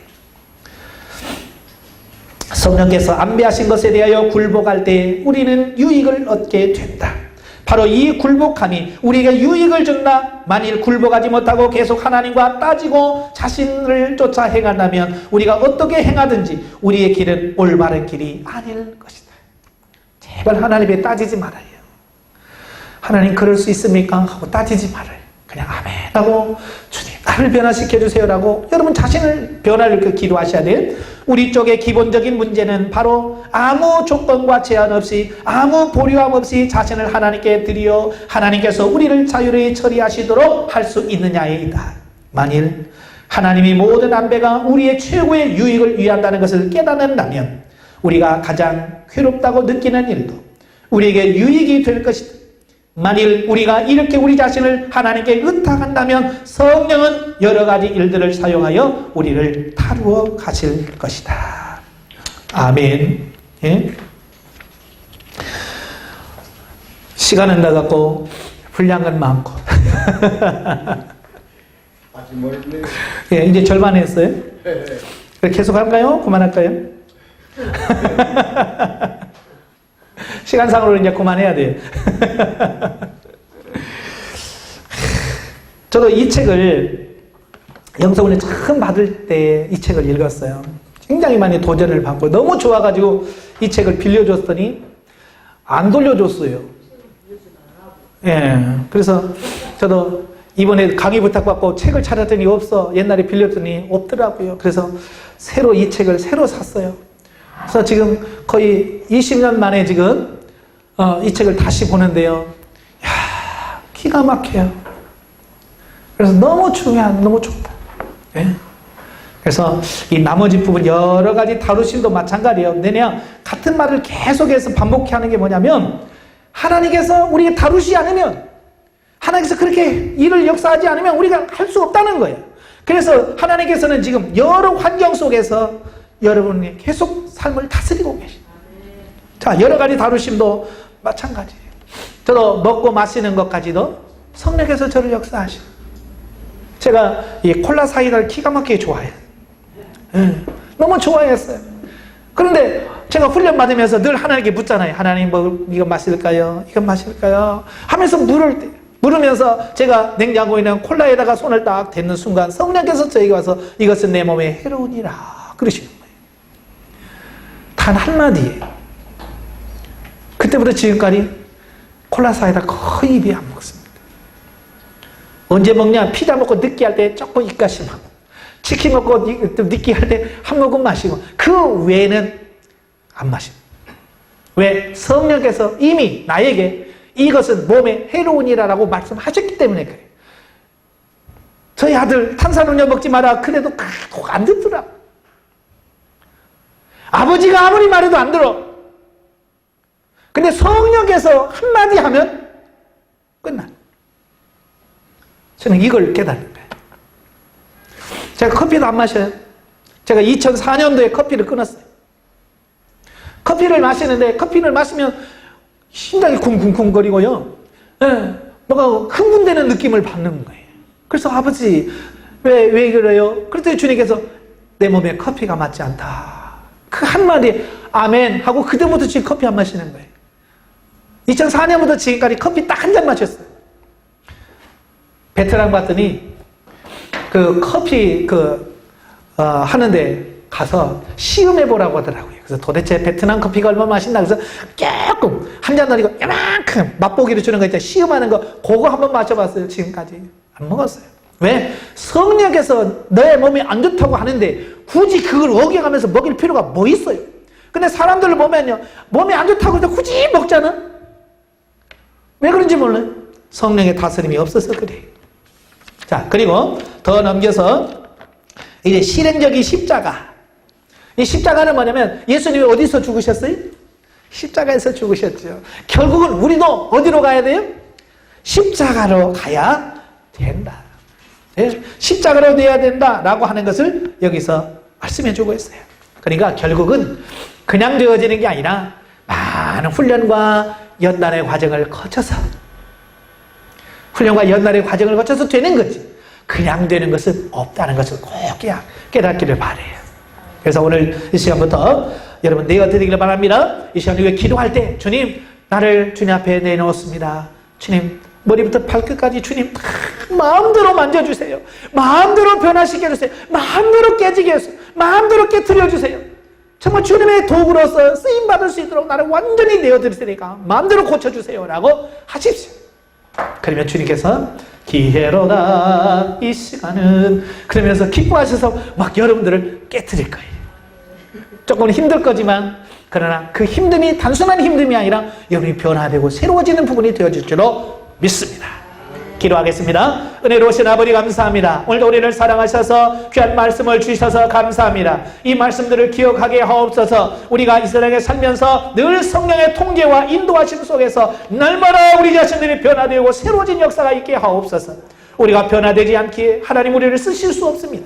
성령께서 안배하신 것에 대하여 굴복할 때 우리는 유익을 얻게 된다. 바로 이 굴복함이 우리에게 유익을 준다. 만일 굴복하지 못하고 계속 하나님과 따지고 자신을 쫓아 행한다면 우리가 어떻게 행하든지 우리의 길은 올바른 길이 아닐 것이다. 제발 하나님에 따지지 말아요. 하나님 그럴 수 있습니까? 하고 따지지 말아요. 그냥 아멘 하고 주님 나를 변화시켜 주세요라고 여러분 자신을 변화를 기도하셔야 돼요. 우리 쪽의 기본적인 문제는 바로 아무 조건과 제한 없이 아무 보류함 없이 자신을 하나님께 드려 하나님께서 우리를 자유롭게 처리하시도록 할 수 있느냐이다. 만일 하나님이 모든 안배가 우리의 최고의 유익을 위한다는 것을 깨닫는다면 우리가 가장 괴롭다고 느끼는 일도 우리에게 유익이 될 것이다. 만일 우리가 이렇게 우리 자신을 하나님께 의탁한다면 성령은 여러 가지 일들을 사용하여 우리를 다루어 가실 것이다. 아멘. 예? 시간은 나갔고 분량은 많고 예, 이제 절반 했어요. 계속 할까요? 그만할까요? 시간상으로 이제 그만해야 돼요. 저도 이 책을 영성훈이 처음 받을 때 이 책을 읽었어요. 굉장히 많이 도전을 받고 너무 좋아가지고 이 책을 빌려줬더니 안 돌려줬어요. 예, 그래서 저도 이번에 강의 부탁받고 책을 찾았더니 없어. 옛날에 빌렸더니 없더라고요. 그래서 새로 이 책을 새로 샀어요. 그래서 지금 거의 20년 만에 지금 이 책을 다시 보는데요. 야, 기가 막혀요. 그래서 너무 중요한, 너무 좋다. 예? 그래서 이 나머지 부분 여러 가지 다루심도 마찬가지예요. 그냥 같은 말을 계속해서 반복해 하는 게 뭐냐면 하나님께서 우리가 다루지 않으면 하나님께서 그렇게 일을 역사하지 않으면 우리가 할 수 없다는 거예요. 그래서 하나님께서는 지금 여러 환경 속에서 여러분이 계속 삶을 다스리고 계십니다. 자, 여러 가지 다루심도 마찬가지예요. 저도 먹고 마시는 것까지도 성령께서 저를 역사하시고 제가 이 콜라 사이다를 기가 막히게 좋아해요. 너무 좋아했어요. 그런데 제가 훈련 받으면서 늘 하나님께 묻잖아요. 하나님 뭐 이거 마실까요? 이거 마실까요? 하면서 물으면서 제가 냉장고에 있는 콜라에다가 손을 딱 댔는 순간 성령께서 저에게 와서 이것은 내 몸에 해로우니라 그러시는 거예요. 단 한마디예요. 그때부터 지금까지 콜라 사이다 거의 입에 안 먹습니다. 언제 먹냐? 피자 먹고 느끼할 때 조금 입가심하고 치킨 먹고 느끼할 때 한 모금 마시고 그 외에는 안 마십니다. 왜? 성령께서 이미 나에게 이것은 몸에 해로우니라라고 말씀하셨기 때문에 그래요. 저희 아들 탄산음료 먹지 마라 그래도 안 듣더라. 아버지가 아무리 말해도 안 들어. 근데 성령께서 한마디 하면 끝나. 저는 이걸 깨닫는 거예요. 제가 커피도 안 마셔요. 제가 2004년도에 커피를 끊었어요. 커피를 마시는데 커피를 마시면 심장이 쿵쿵쿵거리고요. 예, 뭔가 흥분되는 느낌을 받는 거예요. 그래서 아버지 왜 그래요? 그랬더니 주님께서 내 몸에 커피가 맞지 않다. 그 한마디 아멘 하고 그때부터 지금 커피 안 마시는 거예요. 2004년부터 지금까지 커피 딱 한 잔 마셨어요. 베트남 갔더니 그 커피 하는데 가서 시음해 보라고 하더라고요. 그래서 도대체 베트남 커피가 얼마나 맛있나 그래서 조금 한 잔 아니고 이만큼 맛보기로 주는 거 있잖아요. 시음하는 거 그거 한번 마셔봤어요. 지금까지 안 먹었어요. 왜? 성령께서 내 몸이 안 좋다고 하는데 굳이 그걸 어겨가면서 먹일 필요가 뭐 있어요? 근데 사람들을 보면요 몸이 안 좋다고 해서 굳이 먹잖아. 왜 그런지 몰라요. 성령의 다스림이 없어서 그래요. 자, 그리고 더 넘겨서 이제 실행적인 십자가. 이 십자가는 뭐냐면 예수님이 어디서 죽으셨어요? 십자가에서 죽으셨죠. 결국은 우리도 어디로 가야 돼요? 십자가로 가야 된다. 십자가로 돼야 된다라고 하는 것을 여기서 말씀해 주고 있어요. 그러니까 결국은 그냥 되어지는 게 아니라 많은 훈련과 연단의 과정을 거쳐서 훈련과 연단의 과정을 거쳐서 되는 거지. 그냥 되는 것은 없다는 것을 꼭 깨닫기를 바라요. 그래서 오늘 이 시간부터 여러분 내가 드리기를 바랍니다. 이 시간 우리가 기도할 때 주님 나를 주님 앞에 내놓습니다. 주님 머리부터 발끝까지 주님 마음대로 만져주세요. 마음대로 변화시켜주세요. 마음대로 깨지게 해주세요. 마음대로 깨트려주세요. 정말 주님의 도구로서 쓰임받을 수 있도록 나를 완전히 내어드릴 테니까 마음대로 고쳐주세요 라고 하십시오. 그러면 주님께서 기회로다 이 시간은 그러면서 기뻐하셔서 막 여러분들을 깨트릴 거예요. 조금 힘들 거지만 그러나 그 힘듦이 단순한 힘듦이 아니라 여러분이 변화되고 새로워지는 부분이 되어질 줄로 믿습니다. 기도하겠습니다. 은혜로우신 아버지 감사합니다. 오늘도 우리를 사랑하셔서 귀한 말씀을 주셔서 감사합니다. 이 말씀들을 기억하게 하옵소서. 우리가 이 세상에 살면서 늘 성령의 통제와 인도하심 속에서 날마다 우리 자신들이 변화되고 새로워진 역사가 있게 하옵소서. 우리가 변화되지 않기에 하나님 우리를 쓰실 수 없습니다.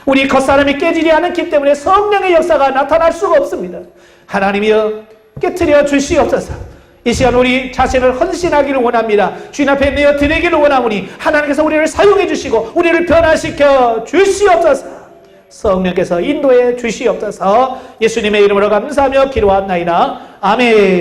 우리 겉사람이 깨지지 않았기 때문에 성령의 역사가 나타날 수가 없습니다. 하나님이여 깨트려 주시옵소서. 이 시간 우리 자신을 헌신하기를 원합니다. 주님 앞에 내어 드리기를 원하오니 하나님께서 우리를 사용해 주시고 우리를 변화시켜 주시옵소서. 성령께서 인도해 주시옵소서. 예수님의 이름으로 감사하며 기도합나이다. 아멘.